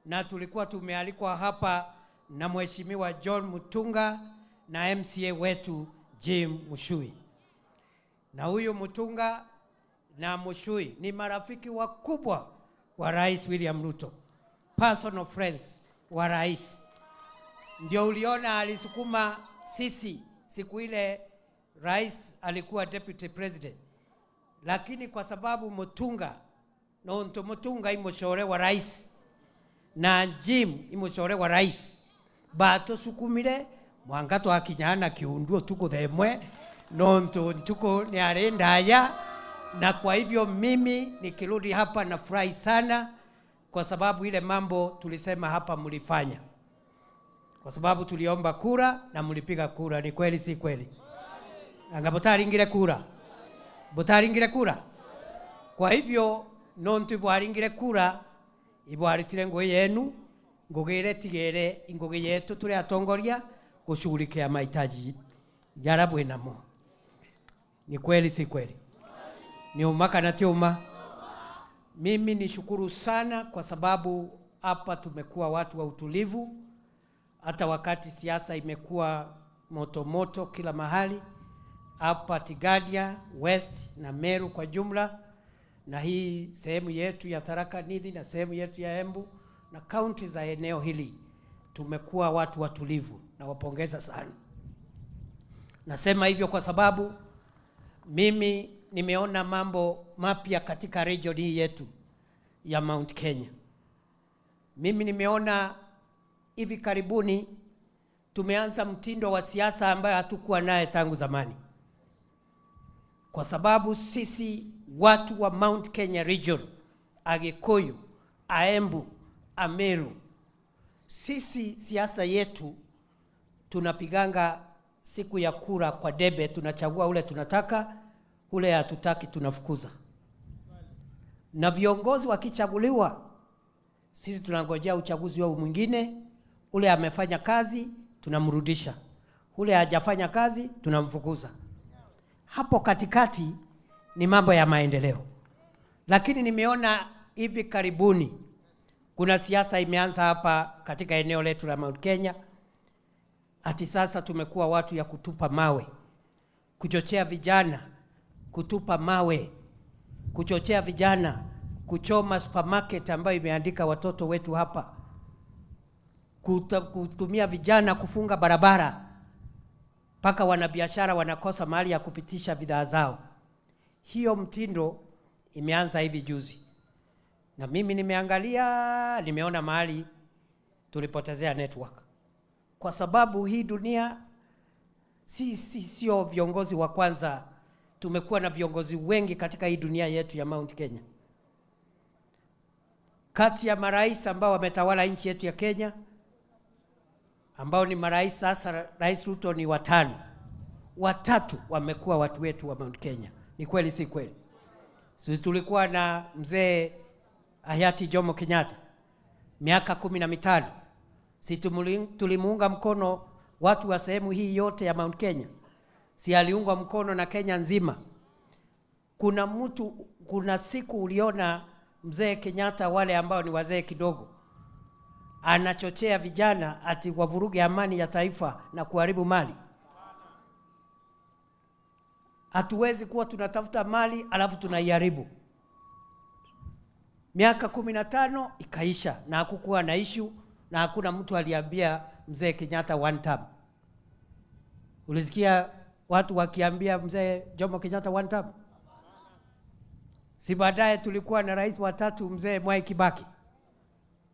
na tulikuwa tumealikwa hapa na Mheshimiwa John Mutunga na MCA wetu Jim Mushui. Na huyu Mutunga na Mushui ni marafiki wakubwa wa Rais William Ruto, personal friends wa rais. Ndio uliona alisukuma sisi siku ile rais alikuwa deputy president, lakini kwa sababu Mutunga nonto Mutunga imushore wa rais na Jim imushore wa rais, bato sukumire mwangato akinyana kiunduo tuko themwe nonto tuko ni arendaya. Na kwa hivyo mimi nikirudi hapa na furahi sana, kwa sababu ile mambo tulisema hapa mlifanya, kwa sababu tuliomba kura na mlipiga kura. Ni kweli si kweli? Anga butaringire kura, butaringire kura. Kwa hivyo nontu bwaringire kura ibwaritire ngo yenu ngogere tigere ingoge yetu tuli atongoria kushughulikia mahitaji yarabwe namo. Ni kweli si kweli? Ni umaka na tiuma. Mimi nishukuru sana kwa sababu hapa tumekuwa watu wa utulivu, hata wakati siasa imekuwa moto moto kila mahali. Hapa Tigadia West na Meru kwa jumla, na hii sehemu yetu ya Tharaka Nithi na sehemu yetu ya Embu na kaunti za eneo hili, tumekuwa watu watulivu na wapongeza sana. Nasema hivyo kwa sababu mimi nimeona mambo mapya katika region hii yetu ya Mount Kenya. Mimi nimeona hivi karibuni tumeanza mtindo wa siasa ambayo hatukuwa naye tangu zamani. Kwa sababu sisi watu wa Mount Kenya region, Agikuyu, Aembu, Ameru, sisi siasa yetu tunapiganga siku ya kura kwa debe, tunachagua ule tunataka, ule hatutaki tunafukuza. Na viongozi wakichaguliwa, sisi tunangojea uchaguzi wao mwingine, ule amefanya kazi tunamrudisha, ule hajafanya kazi tunamfukuza. Hapo katikati ni mambo ya maendeleo. Lakini nimeona hivi karibuni kuna siasa imeanza hapa katika eneo letu la Mount Kenya. Ati sasa tumekuwa watu ya kutupa mawe, kuchochea vijana kutupa mawe, kuchochea vijana kuchoma supermarket ambayo imeandika watoto wetu hapa, kutumia vijana kufunga barabara mpaka wanabiashara wanakosa mahali ya kupitisha bidhaa zao. Hiyo mtindo imeanza hivi juzi. Na mimi nimeangalia, nimeona mahali tulipotezea network. Kwa sababu hii dunia sio viongozi wa kwanza. Tumekuwa na viongozi wengi katika hii dunia yetu ya Mount Kenya. Kati ya marais ambao wametawala nchi yetu ya Kenya, ambao ni marais sasa, Rais Ruto ni 5. 3 wamekuwa watu wetu wa Mount Kenya. Ni kweli si kweli? Sisi tulikuwa na mzee hayati Jomo Kenyatta miaka 15. Si tulimuunga mkono watu wa sehemu hii yote ya Mount Kenya? Si aliungwa mkono na Kenya nzima? Kuna siku uliona mzee Kenyatta, wale ambao ni wazee kidogo, anachochea vijana ati wavuruge amani ya taifa na kuharibu mali? Hatuwezi kuwa tunatafuta mali alafu tunaiharibu. Miaka 15 ikaisha na hakukuwa na issue, na hakuna mtu aliambia mzee Kenyatta one term. Ulisikia watu wakiambia mzee Jomo Kenyatta one term? Si baadaye tulikuwa na rais wa 3 mzee Mwai Kibaki.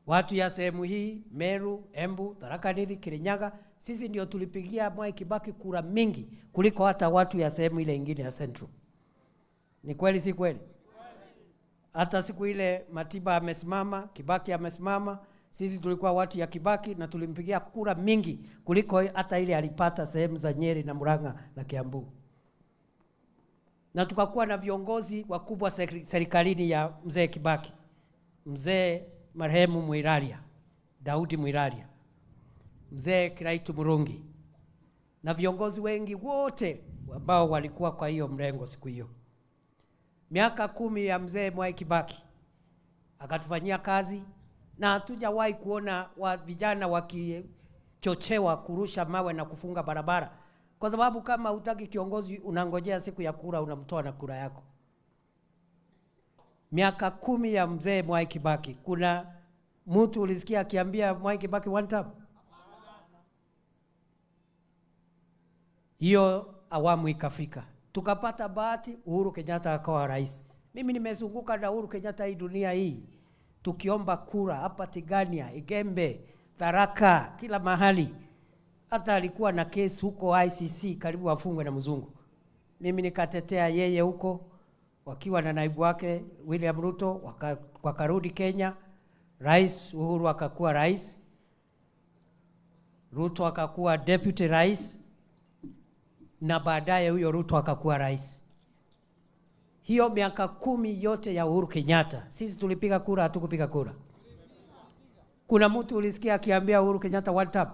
Watu ya sehemu hii Meru, Embu, Tharaka Nithi, Kirinyaga, sisi ndio tulipigia Mwai Kibaki kura mingi kuliko hata watu ya sehemu ile ingine ya Central. Ni kweli si kweli? Hata siku ile Matiba amesimama, Kibaki amesimama, sisi tulikuwa watu ya Kibaki na tulimpigia kura mingi kuliko hata ile alipata sehemu za Nyeri na Murang'a na Kiambu. Na tukakuwa na viongozi wakubwa serikalini ya mzee Kibaki. Mzee marehemu Muiraria, Daudi Mwiraria, mzee Kiraitu Murungi na viongozi wengi wote ambao walikuwa kwa hiyo mrengo siku hiyo. Miaka 10 ya mzee Mwai Kibaki akatufanyia kazi, na hatujawahi kuona vijana wakichochewa kurusha mawe na kufunga barabara, kwa sababu kama hutaki kiongozi unangojea siku ya kura unamtoa na kura yako. Miaka 10 ya mzee Mwai Kibaki, kuna mtu ulisikia akiambia Mwai Kibaki one time? Hiyo awamu ikafika, tukapata bahati, Uhuru Kenyatta akawa rais. Mimi nimezunguka na Uhuru Kenyatta hii dunia hii tukiomba kura hapa Tigania, Igembe, Tharaka, kila mahali. Hata alikuwa na kesi huko ICC karibu afungwe na mzungu. Mimi nikatetea yeye huko, wakiwa na naibu wake William Ruto, wakarudi Kenya. Rais Uhuru akakuwa rais, Ruto akakuwa deputy rais, na baadaye huyo Ruto akakuwa rais. Hiyo miaka 10 yote ya Uhuru Kenyatta, sisi tulipiga kura, hatukupiga kura? Kuna mtu ulisikia akiambia Uhuru Kenyatta one time?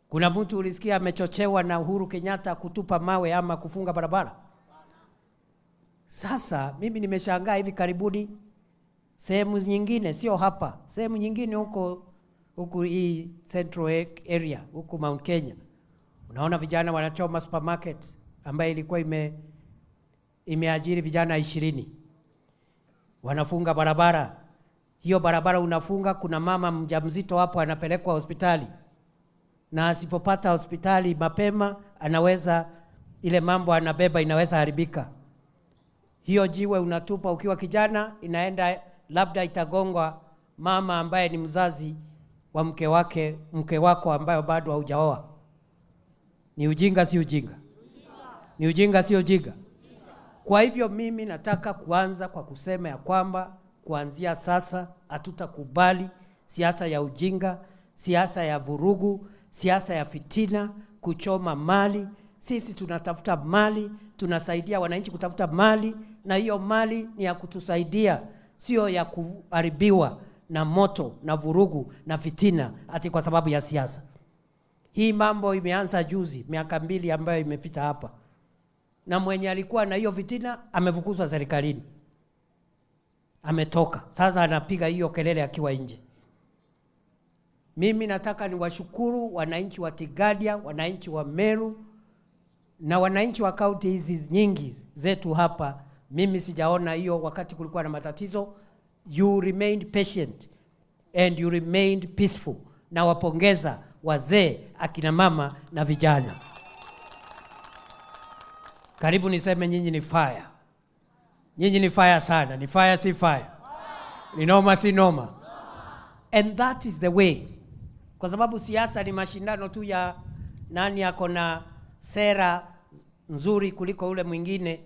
Kuna mtu ulisikia amechochewa na Uhuru Kenyatta kutupa mawe ama kufunga barabara? Sasa mimi nimeshangaa hivi karibuni sehemu nyingine, sio hapa, sehemu nyingine huko hii Central area, huko Mount Kenya, unaona vijana wanachoma supermarket ambayo ilikuwa imeajiri vijana 20. Wanafunga barabara. Hiyo barabara unafunga, kuna mama mjamzito hapo anapelekwa hospitali, na asipopata hospitali mapema anaweza, ile mambo anabeba inaweza haribika. Hiyo jiwe unatupa ukiwa kijana, inaenda labda itagongwa mama ambaye ni mzazi wa mke wako ambaye bado haujaoa. Ni ujinga si ujinga? Ni ujinga si ujinga? Kwa hivyo mimi nataka kuanza kwa kusema ya kwamba kuanzia sasa hatutakubali siasa ya ujinga, siasa ya vurugu, siasa ya fitina, kuchoma mali. Sisi tunatafuta mali, tunasaidia wananchi kutafuta mali, na hiyo mali ni ya kutusaidia, sio ya kuharibiwa na moto na vurugu na fitina ati kwa sababu ya siasa. Hii mambo imeanza juzi, miaka 2 ambayo imepita hapa, na mwenye alikuwa na hiyo fitina amefukuzwa serikalini, ametoka. Sasa anapiga hiyo kelele akiwa nje. Mimi nataka niwashukuru wananchi wa Tigadia, wananchi wa Meru na wananchi wa kaunti hizi nyingi zetu hapa. Mimi sijaona hiyo wakati kulikuwa na matatizo. You remained patient and you remained peaceful. Na wapongeza wazee, akina mama na vijana. Karibu niseme nyinyi ni fire. Nyinyi ni fire sana. Ni fire si fire? Ni noma si noma? And that is the way. Kwa sababu siasa ni mashindano tu ya nani yako na sera nzuri kuliko ule mwingine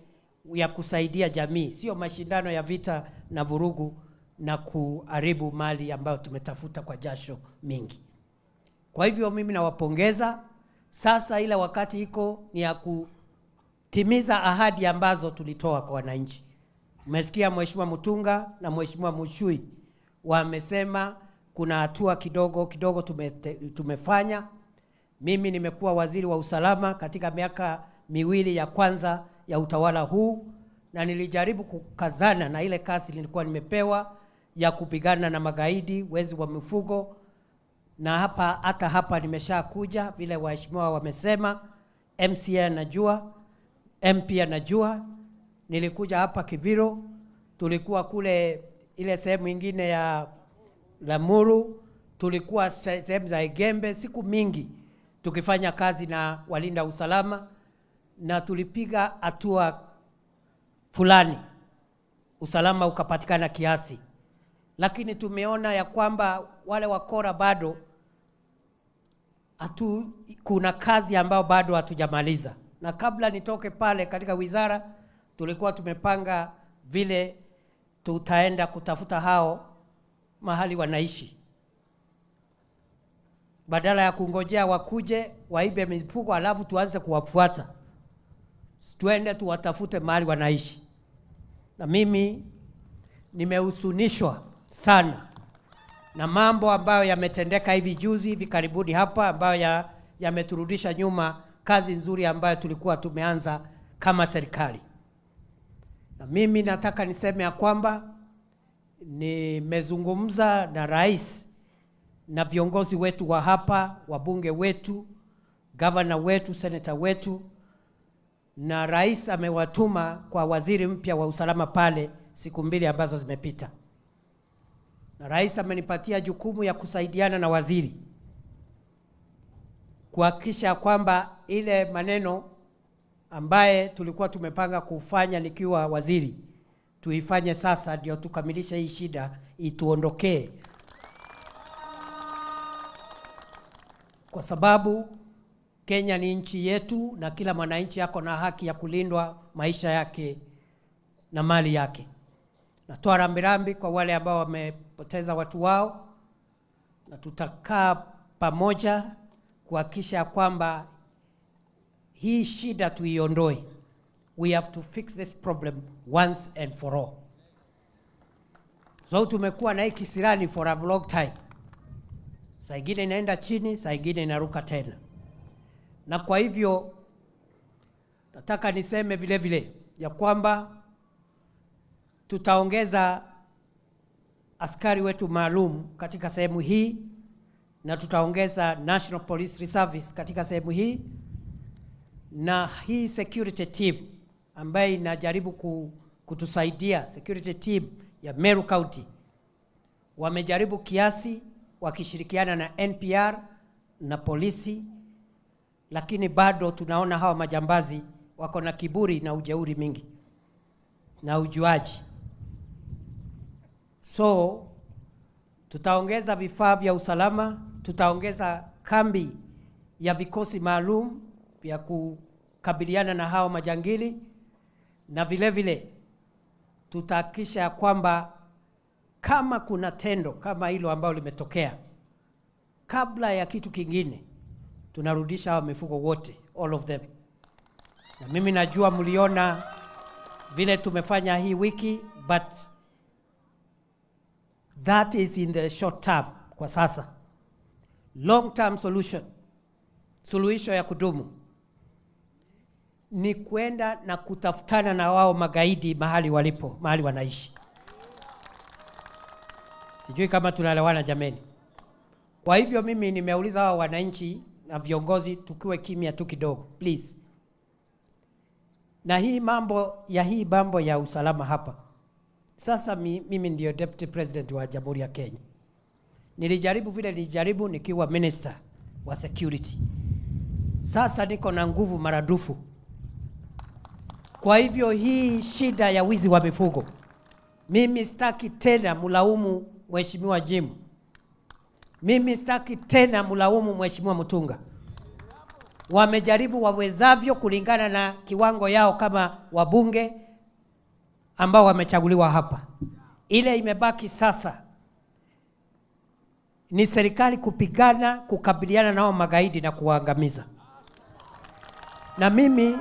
ya kusaidia jamii. Sio mashindano ya vita na vurugu na kuharibu mali ambayo tumetafuta kwa jasho mingi. Kwa hivyo mimi nawapongeza. Sasa ile wakati iko ni ya kutimiza ahadi ambazo tulitoa kwa wananchi. Umesikia Mheshimiwa Mutunga na Mheshimiwa Muchui wamesema kuna hatua kidogo tumefanya. Mimi nimekuwa waziri wa usalama katika miaka 2 ya kwanza ya utawala huu, na nilijaribu kukazana na ile kazi nilikuwa nimepewa ya kupigana na magaidi, wezi wa mifugo. Na hata hapa nimeshakuja vile waheshimiwa wamesema, MCA anajua, MP anajua. Nilikuja hapa Kiviro, tulikuwa kule ile sehemu nyingine ya Lamuru, tulikuwa sehemu za Igembe, siku mingi tukifanya kazi na walinda usalama, na tulipiga hatua fulani, usalama ukapatikana kiasi. Lakini tumeona ya kwamba wale wakora bado kuna kazi ambayo bado hatujamaliza. Na kabla nitoke pale katika wizara, tulikuwa tumepanga vile tutaenda kutafuta hao mahali wanaishi. Badala ya kungojea wakuje waibe mifugo alafu tuanze kuwafuata, tuende tuwatafute mahali wanaishi. Na mimi nimehusunishwa sana na mambo ambayo yametendeka hivi juzi hivi karibuni hapa ambayo yameturudisha nyuma kazi nzuri ambayo tulikuwa tumeanza kama serikali. Na mimi nataka niseme ya kwamba nimezungumza na rais na viongozi wetu wa hapa, wabunge wetu, gavana wetu, seneta wetu, na rais amewatuma kwa waziri mpya wa usalama pale siku 2 ambazo zimepita. Na rais amenipatia jukumu ya kusaidiana na waziri kuhakikisha kwamba ile maneno ambaye tulikuwa tumepanga kufanya nikiwa waziri tuifanye sasa, ndio tukamilishe hii shida ituondokee, kwa sababu Kenya ni nchi yetu na kila mwananchi yako na haki ya kulindwa maisha yake na mali yake. Natoa rambirambi kwa wale ambao wamepoteza watu wao, na tutakaa pamoja kuhakikisha kwamba hii shida tuiondoe. We have to fix this problem once and for all. So tumekuwa na hii kisirani for a long time. Saa ingine inaenda chini, saa ingine inaruka tena. Na kwa hivyo nataka niseme vile vile ya kwamba tutaongeza askari wetu maalum katika sehemu hii, na tutaongeza National Police Reservice katika sehemu hii, na hii security team ambaye inajaribu kutusaidia, security team ya Meru County, wamejaribu kiasi wakishirikiana na NPR na polisi, lakini bado tunaona hawa majambazi wako na kiburi na ujeuri mingi na ujuaji. So tutaongeza vifaa vya usalama, tutaongeza kambi ya vikosi maalum vya kukabiliana na hao majangili, na vile vile tutahakikisha kwamba kama kuna tendo kama hilo ambalo limetokea, kabla ya kitu kingine tunarudisha hao mifugo wote, all of them. Na mimi najua mliona vile tumefanya hii wiki, but that is in the short term kwa sasa. Long term solution, suluhisho ya kudumu, ni kwenda na kutafutana na wao magaidi mahali walipo, mahali wanaishi. Sijui kama tunaelewana jameni. Kwa hivyo mimi nimeuliza hao wananchi na viongozi tukiwe kimya tu kidogo, please. Na hii mambo ya usalama hapa. Sasa mimi ndio Deputy President wa Jamhuri ya Kenya. Nilijaribu nikiwa Minister wa Security. Sasa niko na nguvu maradufu. Kwa hivyo hii shida ya wizi wa mifugo, mimi sitaki tena mulaumu Mheshimiwa Jim. Mimi sitaki tena mulaumu Mheshimiwa Mutunga. Wamejaribu wawezavyo kulingana na kiwango yao kama wabunge ambao wamechaguliwa hapa. Ile imebaki sasa ni serikali kupigana, kukabiliana nao magaidi na kuwaangamiza. Na mimi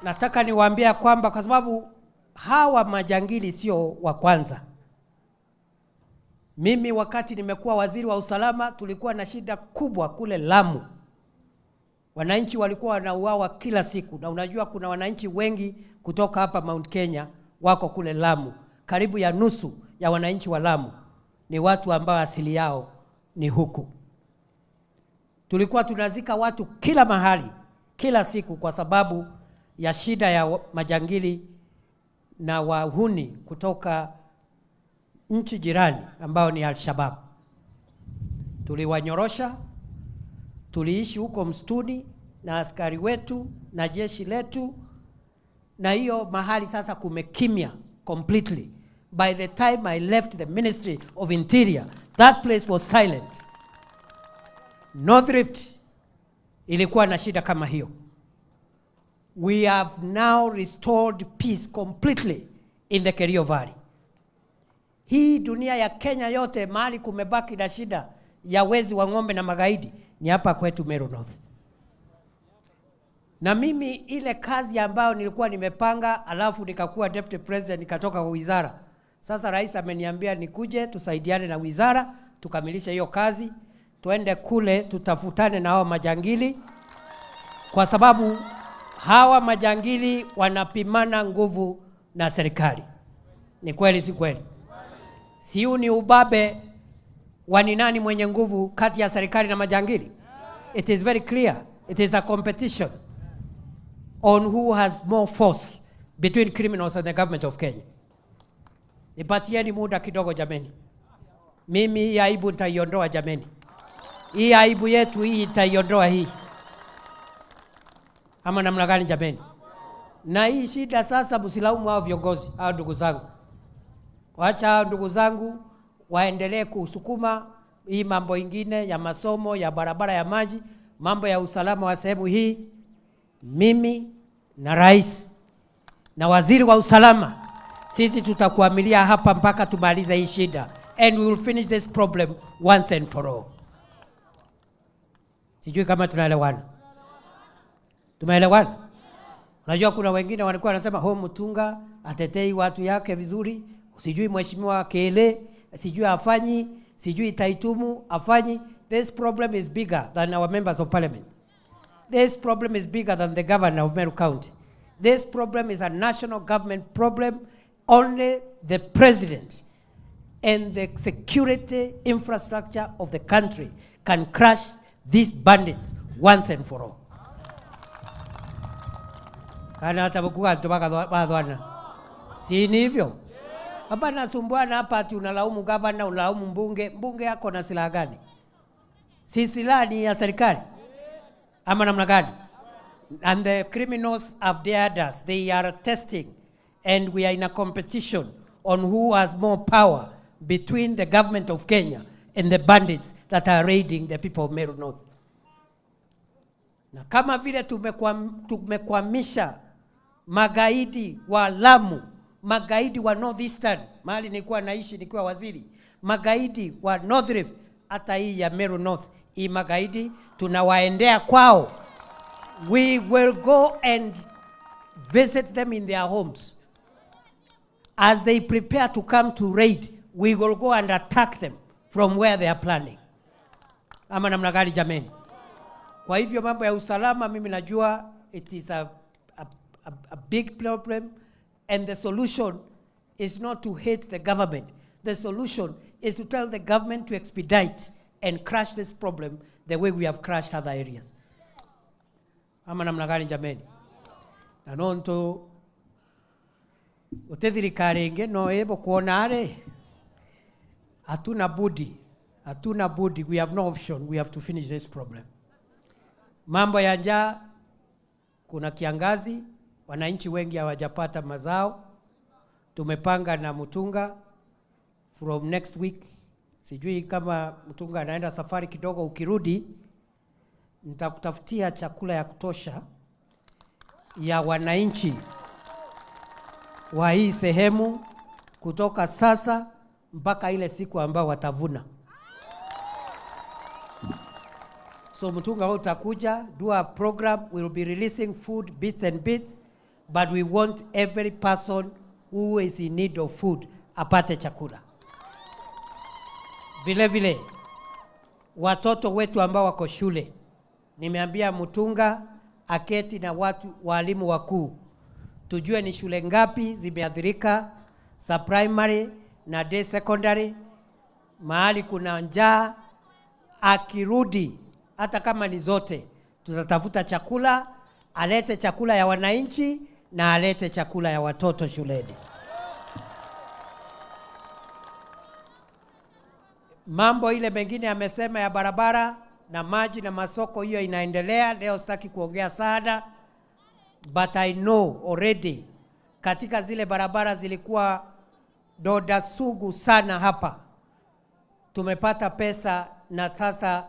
nataka niwaambie kwamba kwa sababu hawa majangili sio wa kwanza. Mimi wakati nimekuwa waziri wa usalama tulikuwa na shida kubwa kule Lamu. Wananchi walikuwa wanauawa kila siku, na unajua kuna wananchi wengi kutoka hapa Mount Kenya wako kule Lamu. Karibu ya nusu ya wananchi wa Lamu ni watu ambao asili yao ni huku. Tulikuwa tunazika watu kila mahali, kila siku, kwa sababu ya shida ya majangili na wahuni kutoka nchi jirani ambao ni Al-Shabaab. Tuliwanyorosha, tuliishi huko msituni na askari wetu na jeshi letu, na hiyo mahali sasa kumekimya completely. By the time I left the Ministry of Interior, that place was silent. North Rift ilikuwa na shida kama hiyo. We have now restored peace completely in the Kerio Valley. Hii dunia ya Kenya yote mahali kumebaki na shida ya wezi wa ng'ombe na magaidi ni hapa kwetu Meru North. Na mimi ile kazi ambayo nilikuwa nimepanga, alafu nikakuwa Deputy President, nikatoka kwa wizara. Sasa rais ameniambia nikuje tusaidiane na wizara tukamilishe hiyo kazi, tuende kule tutafutane na hao majangili, kwa sababu hawa majangili wanapimana nguvu na serikali. Ni kweli si kweli? Siu ni ubabe wa ni nani mwenye nguvu kati ya serikali na majangili? It is very clear. It is a competition on who has more force between criminals and the government of Kenya. Nipatieni muda kidogo jameni. Mimi hii aibu nitaiondoa jameni. Hii aibu yetu hii nitaiondoa hii. Ama namna gani jameni? Na hii shida sasa msilaumu hao viongozi, hao ndugu zangu. Wacha hao ndugu zangu waendelee kusukuma hii mambo ingine ya masomo, ya barabara, ya maji, mambo ya usalama wa sehemu hii. Mimi na rais na waziri wa usalama, sisi tutakuamilia hapa mpaka tumalize hii shida, and we will finish this problem once and for all. Sijui kama tunaelewana. Tumeelewana? Unajua kuna wengine walikuwa wanasema Mutunga atetei watu yake vizuri, sijui mheshimiwa Kele, sijui afanyi, sijui Taitumu afanyi. This problem is bigger than our members of parliament. This problem is bigger than the governor of Meru County. This problem is a national government problem. Only the president and the security infrastructure of the country can crush these bandits once and for all. Kana atabukuka tubaka badwana. Si ni hivyo? Hapa nasumbuana hapa ati unalaumu gavana, unalaumu mbunge. Mbunge yako na silaha gani? Si silaha ni ya serikali. Ama namna gani? And the criminals have dared us. They are testing, and we are in a competition on who has more power between the government of Kenya and the bandits that are raiding the people of Meru North. Na kama vile tumekwamisha magaidi wa Lamu, magaidi wa Northeastern, mahali nilikuwa naishi nikiwa waziri, magaidi wa North Rift, hata hii ya Meru North, hii magaidi tunawaendea kwao. We will go and visit them in their homes. As they prepare to come to raid, we will go and attack them from where they are planning. Ama namna gani jameni? Kwa hivyo mambo ya usalama mimi najua it is a big problem, and the solution is not to hate the government. The solution is to tell the government to expedite and crush this problem the way we have crushed other areas. Ama namna gani jameni? Na nonto utethirikari inge no ebo kuonare. Hatuna budi, we have no option, we have to finish this problem. Mambo ya njaa, kuna kiangazi, wananchi wengi hawajapata mazao. Tumepanga na Mutunga from next week, sijui kama Mutunga anaenda safari kidogo, ukirudi nitakutafutia chakula ya kutosha ya wananchi wa hii sehemu kutoka sasa mpaka ile siku ambao watavuna. So Mutunga utakuja, do a program, we will be releasing food bits and bits, but we want every person who is in need of food apate chakula. Vile vile, watoto wetu ambao wako shule, nimeambia Mutunga aketi na walimu wakuu, tujue ni shule ngapi zimeathirika, za primary na day secondary, mahali kuna njaa. Akirudi, hata kama ni zote, tutatafuta chakula, alete chakula ya wananchi na alete chakula ya watoto shuleni. Mambo ile mengine amesema ya barabara na maji na masoko, hiyo inaendelea. Leo sitaki kuongea sana, but I know already katika zile barabara zilikuwa doda sugu sana hapa, tumepata pesa, na sasa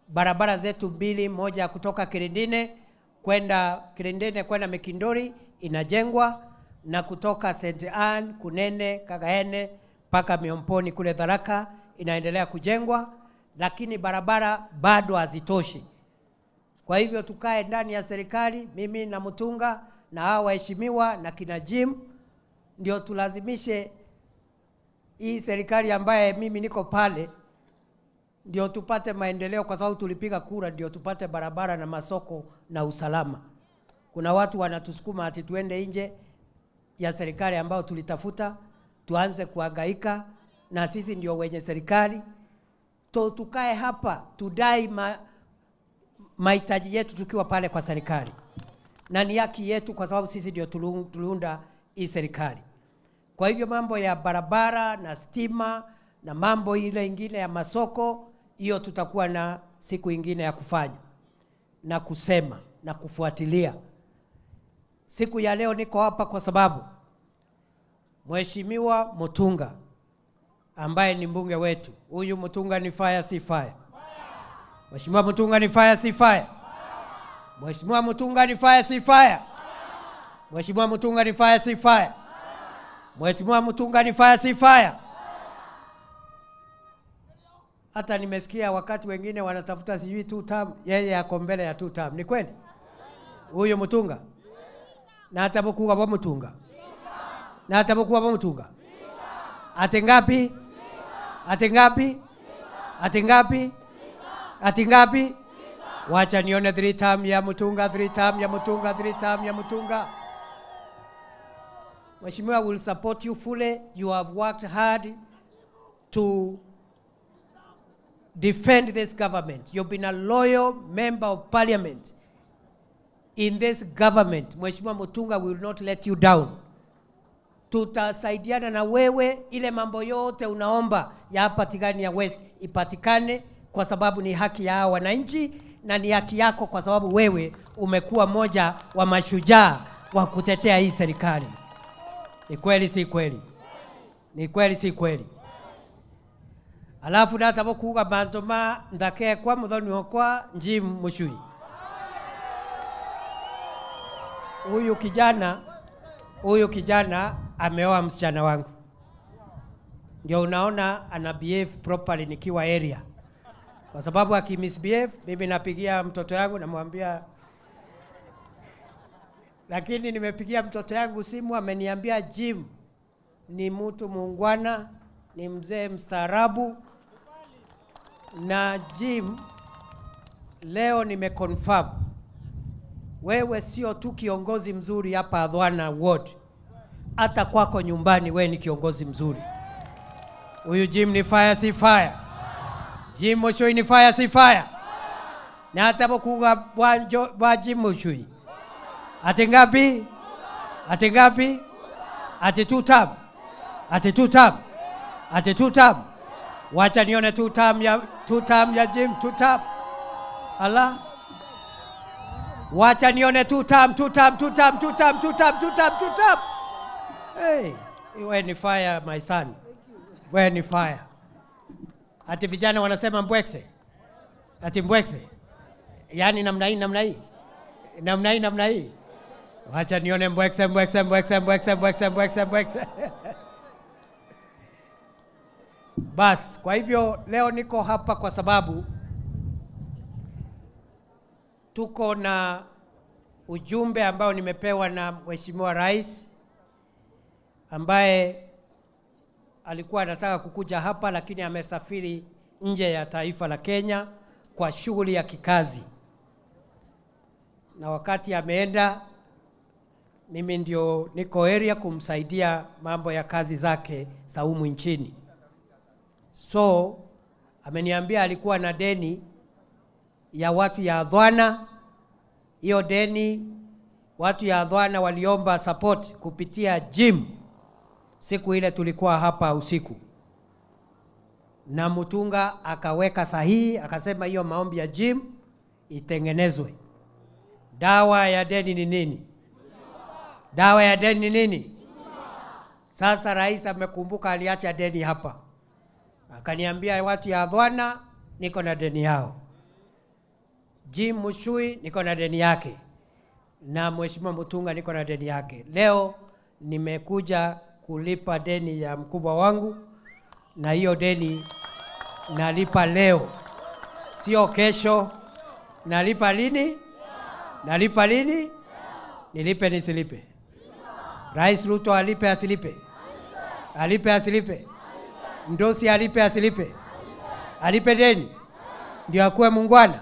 barabara zetu mbili, moja kutoka Kirindine kwenda Mekindori inajengwa, na kutoka St. Anne, Kunene, Kagaene mpaka Miomponi kule Tharaka inaendelea kujengwa, lakini barabara bado hazitoshi. Kwa hivyo tukae ndani ya serikali, mimi na Mutunga na hao waheshimiwa na kina Jim, ndio tulazimishe hii serikali ambaye mimi niko pale ndio tupate maendeleo, kwa sababu tulipiga kura ndio tupate barabara na masoko na usalama. Kuna watu wanatusukuma ati tuende nje ya serikali ambao tulitafuta, tuanze kuhangaika, na sisi ndio wenye serikali. Tukae hapa tudai mahitaji yetu tukiwa pale kwa serikali, na ni haki yetu, kwa sababu sisi ndio tuliunda hii serikali. Kwa hivyo mambo ya barabara na stima na mambo ile ingine ya masoko, hiyo tutakuwa na siku ingine ya kufanya na kusema na kufuatilia. Siku ya leo niko hapa kwa sababu Mheshimiwa Mutunga ambaye ni mbunge wetu, huyu Mutunga ni fire si fire? Mheshimiwa Mutunga ni fire si fire? Mheshimiwa Mutunga ni fire si fire? Mheshimiwa Mutunga ni fire si fire? Mheshimiwa Mutunga ni fire si fire? Hata nimesikia wakati wengine wanatafuta sijui 2 term, yeye ako mbele ya 2 term. Ni kweli? Huyo Mutunga? Na hata bokuwa ba Mutunga? Na hata bokuwa ba Mutunga? Ate ngapi? Ate ngapi? Ate ngapi? Ate ngapi? Wacha nione 3 term ya Mutunga, 3 term ya Mutunga, 3 term ya Mutunga. Mheshimiwa, will support you fully. You have worked hard to defend this government. You've been a loyal member of parliament in this government. Mheshimiwa Mutunga will not let you down. Tutasaidiana na wewe, ile mambo yote unaomba ya hapa Tigania West ipatikane, kwa sababu ni haki ya wananchi na ni haki yako, kwa sababu wewe umekuwa moja wa mashujaa wa kutetea hii serikali. Ni kweli si kweli? Ni kweli si kweli? Alafu data bokuga bantoma ndake kwa muthoni okwa Jim Mushui. Huyu kijana ameoa msichana wangu. Ndio unaona ana behave properly nikiwa area. Kwa sababu akimisbehave, mimi napigia mtoto yangu namwambia, lakini nimepigia mtoto yangu simu ameniambia Jim ni mtu muungwana, ni mzee mstaarabu. Na Jim, leo nimeconfirm wewe sio tu kiongozi mzuri hapa Adhwana Ward, hata kwako nyumbani wewe ni kiongozi mzuri. Huyu Jim ni fire si fire? Jim Mushui ni fire si fire? Na hata bokuga wa Jim Mushui ate ngapi? Ate ngapi? Ate 2 term? Ate 2 term? Ate 2 term? Wacha nione 2 term ya Jim, 2 term. Ala. Wacha nione 2 term. Hey, wewe ni fire my son. Wewe ni fire. Ati vijana wanasema mbwekse. Ati mbwekse. Yaani namna hii. Namna hii. Wacha nione mbwekse. Bas, kwa hivyo leo niko hapa kwa sababu tuko na ujumbe ambao nimepewa na Mheshimiwa Rais, ambaye alikuwa anataka kukuja hapa lakini amesafiri nje ya taifa la Kenya kwa shughuli ya kikazi. Na wakati ameenda, mimi ndio niko area kumsaidia mambo ya kazi zake za humu nchini. So ameniambia alikuwa na deni ya watu ya Adhwana. Hiyo deni watu ya Adhwana waliomba support kupitia Jim siku ile tulikuwa hapa usiku, na Mutunga akaweka sahihi, akasema hiyo maombi ya Jim itengenezwe. Dawa ya deni ni nini? Dawa ya deni ni nini? Sasa rais amekumbuka aliacha deni hapa, akaniambia watu ya Adhwana niko na deni yao, Jim Mushui niko na deni yake, na Mheshimiwa Mutunga niko na deni yake. Leo nimekuja kulipa deni ya mkubwa wangu, na hiyo deni nalipa leo, sio kesho. Nalipa lini? Nalipa lini? Nilipe nisilipe? Rais Ruto alipe asilipe? Alipe asilipe? Ndosi alipe asilipe? alipe deni ndio akuwe muungwana,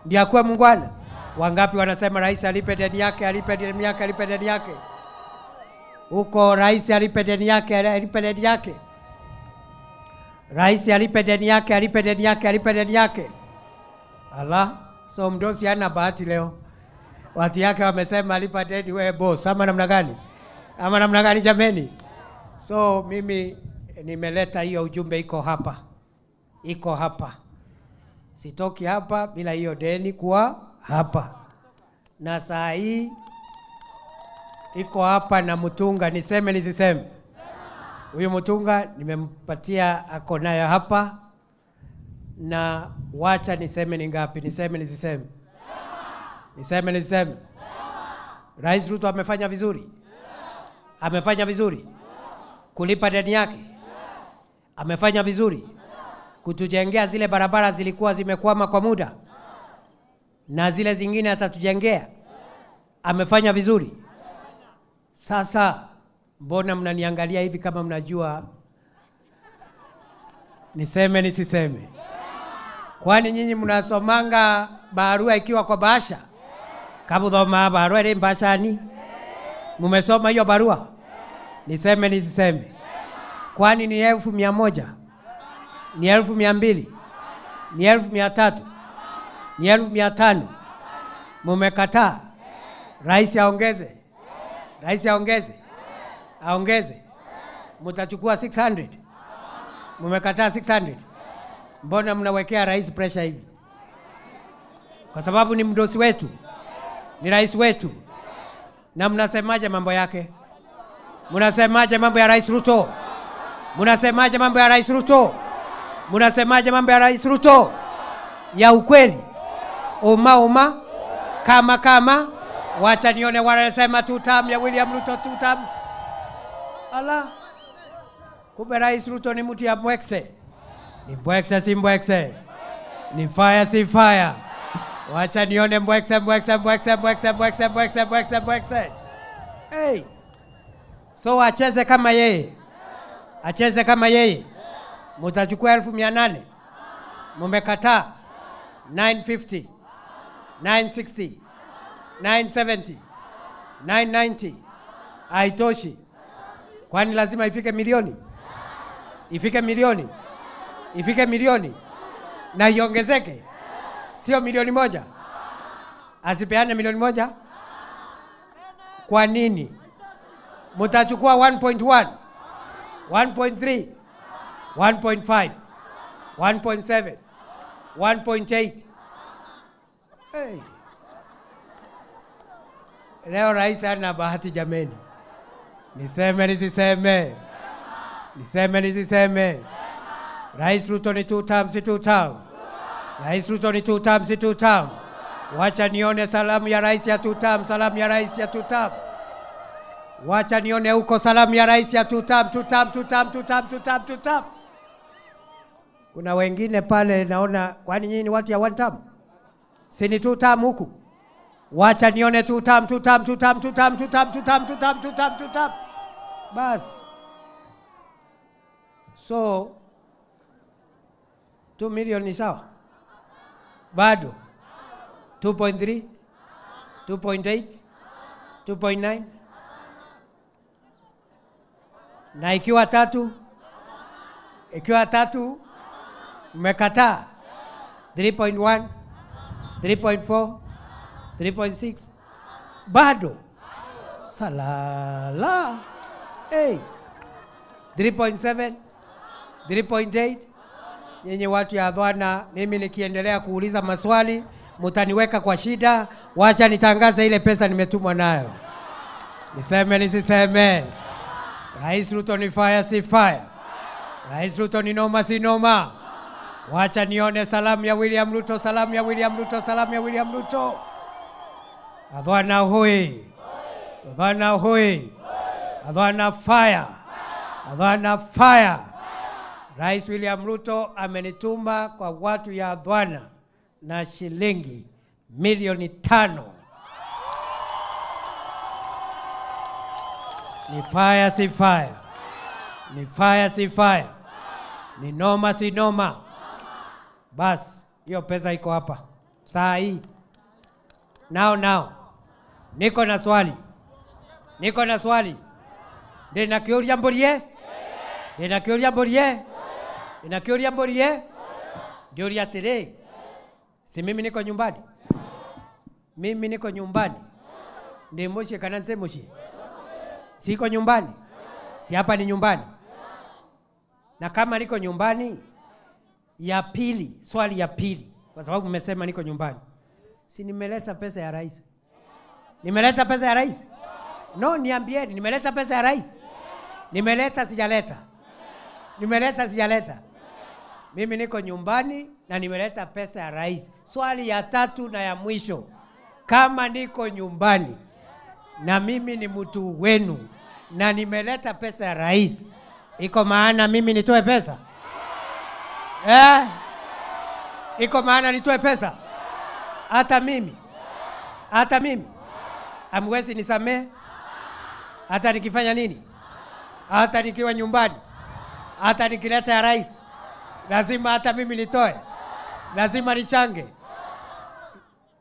ndio akuwe muungwana. Wangapi wanasema rais alipe deni yake, alipe deni yake, alipe deni yake? Huko rais alipe deni yake, alipe deni yake. Rais alipe deni yake, alipe deni yake, alipe deni yake. Ala, so mdosi hana bahati leo. Watu yake wamesema alipa deni, wewe boss, ama namna gani? Ama namna gani jameni? So mimi nimeleta hiyo ujumbe, iko hapa. Iko hapa. Sitoki hapa bila hiyo deni kuwa hapa. Na saa hii iko hapa na Mutunga, niseme nisiseme? Huyu Mutunga nimempatia ako nayo hapa, na wacha niseme ni ngapi, niseme nisiseme? Niseme nisiseme? Rais Ruto amefanya vizuri? Amefanya vizuri kulipa deni yake? Amefanya vizuri kutujengea zile barabara zilikuwa zimekwama kwa muda, na zile zingine atatujengea? Amefanya vizuri. Sasa mbona mnaniangalia hivi kama mnajua niseme nisiseme? Kwani nyinyi mnasomanga barua ikiwa kwa bahasha? Kabudhoma barua ile mbashani? Mumesoma hiyo barua? Niseme nisiseme? Kwani ni 1,100? Ni 1,200? Ni 1,300? Ni 1,500? Mumekataa. Rais aongeze? Rais aongeze? Aongeze? Mutachukua 600? Mumekataa 600? Mbona mnawekea rais pressure hivi? Kwa sababu ni mdosi wetu, ni rais wetu. Na mnasemaje mambo yake? Mnasemaje mambo ya Rais Ruto? Mnasemaje mambo ya Rais Ruto? Mnasemaje mambo ya Rais Ruto? Ya ukweli? Uma kama wacha nione wanasema 2 term ya William Ruto 2 term. Ala, kumbe Rais Ruto ni mtu ya mbwekse. Ni mbwekse si mbwekse? Ni fire si fire? Wacha nione mbwekse. Hey, so acheze kama yeye, acheze kama yeye. Mutachukua 1,800? Mumekataa. 950, 960, 970, 990. Haitoshi. Kwani lazima ifike milioni? Ifike milioni? Ifike milioni na iongezeke, sio milioni moja? Asipeane milioni moja? Kwa nini? Mutachukua 1.1, 1.3, 1.5, 1.7, 1.8. Hey. Leo rais ana bahati jameni. Niseme nisiseme? Niseme nisiseme? Rais Ruto ni 2 term si 2 term? Rais Ruto ni 2 term si 2 term? Wacha nione salamu ya rais ya 2 term, salamu ya rais ya 2 term. Wacha nione huko salamu ya rais ya 2 term, 2 term, 2 term, 2 term, 2 term, 2 term. Kuna wengine pale naona, kwani nyinyi ni watu ya 1 term? Si ni 2 term huku? Wacha nione 2 term, 2 term, 2 term, 2 term, 2 term, 2 term, 2 term, 2 term, 2 term. Bas. So 2 million ni sawa? Bado 2.3, 2.8, 2.9. Na ikiwa 3, ikiwa 3 mmekataa 3.1, 3.4, 3.6. Bado salala. Hey, 3.7, 3.8. Nyenye watu ya Adhwana, mimi nikiendelea kuuliza maswali mutaniweka kwa shida. Wacha nitangaze ile pesa nimetumwa nayo. Niseme nisiseme? Rais Ruto ni fire si fire? Rais Ruto ni noma si noma? Wacha nione salamu ya William Ruto, salamu ya William Ruto, salamu ya William Ruto. Adhwana hui, Adhwana hui, Adhwana fire, Adhwana fire. Rais William Ruto amenituma kwa watu ya Adhwana na shilingi milioni 5. Ni fire si fire? Ni fire si fire? Ni noma si noma? Bas, hiyo pesa iko hapa saa hii. Nao niko na swali, ndinakiuria mburie, ndiuria atiri, si mimi niko nyumbani, ndi mushi kana nte mushi, siko nyumbani, si hapa ni nyumbani. Na kama niko nyumbani, ya pili, swali ya pili, kwa sababu mmesema niko nyumbani, si nimeleta pesa ya rais? Nimeleta pesa ya rais? No, niambieni, nimeleta pesa ya rais? Nimeleta sijaleta? Nimeleta sijaleta? Mimi niko nyumbani na nimeleta pesa ya rais. Swali ya tatu na ya mwisho, kama niko nyumbani na mimi ni mtu wenu na nimeleta pesa ya rais, iko maana mimi nitoe pesa? Iko maana nitoe pesa? Hata mimi amwezi nisamee? Hata nikifanya nini? Hata nikiwa nyumbani? Hata nikileta ya rais? Lazima hata mimi nitoe? Lazima nichange?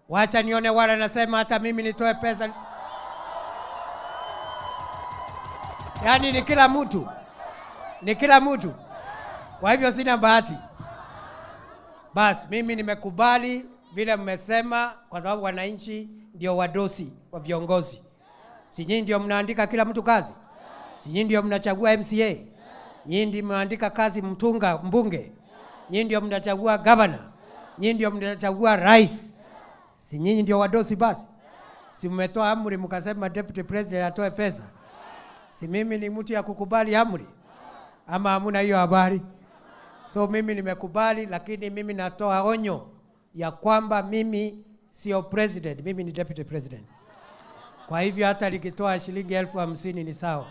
Wacha nione wala nasema hata mimi nitoe pesa. Yaani ni kila mtu. Kwa hivyo sina bahati. Bas, mimi nimekubali vile mmesema, kwa sababu wananchi ndio wadosi wa viongozi. Si nyinyi ndio mnaandika kila mtu kazi? Si nyinyi ndio mnachagua MCA? Nyinyi ndio mnaandika kazi mbunge? Nyinyi ndio mnachagua governor? Nyinyi ndio mnachagua rais? Si nyinyi ndio wadosi basi? Si mmetoa amri mkasema deputy president atoe pesa? Si mimi ni mtu ya kukubali amri? Ama hamuna hiyo habari? So mimi nimekubali, lakini mimi natoa onyo ya kwamba mimi sio president, mimi ni deputy president. Kwa hivyo hata nikitoa shilingi 50,000 ni sawa.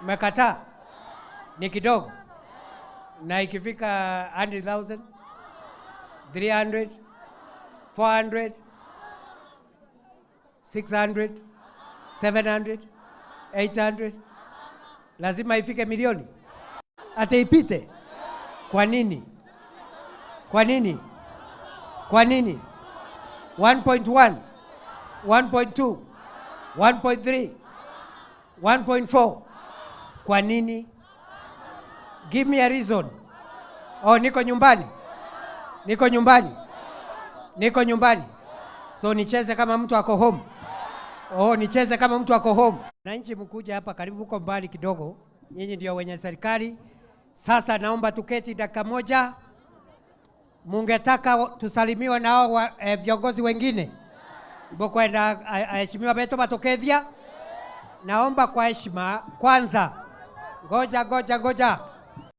Mmekataa? Ni kidogo. Na ikifika 100,000, 300, 400, 600, 700, 800, lazima ifike milioni? Hata ipite? Kwa nini? 1.1, 1.2, 1.3, 1.4. Kwa nini? Give me a reason. Oh, niko nyumbani. So nicheze kama mtu ako home? Nicheze kama mtu ako home? Na nchi mkuja hapa karibu, uko mbali kidogo, nyinyi ndio wenye serikali. Sasa naomba tuketi dakika moja. Mungetaka tusalimiwe nao viongozi wengine? Bokwenda aheshimiwa beto batokethia. Naomba kwa heshima kwanza. Ngoja.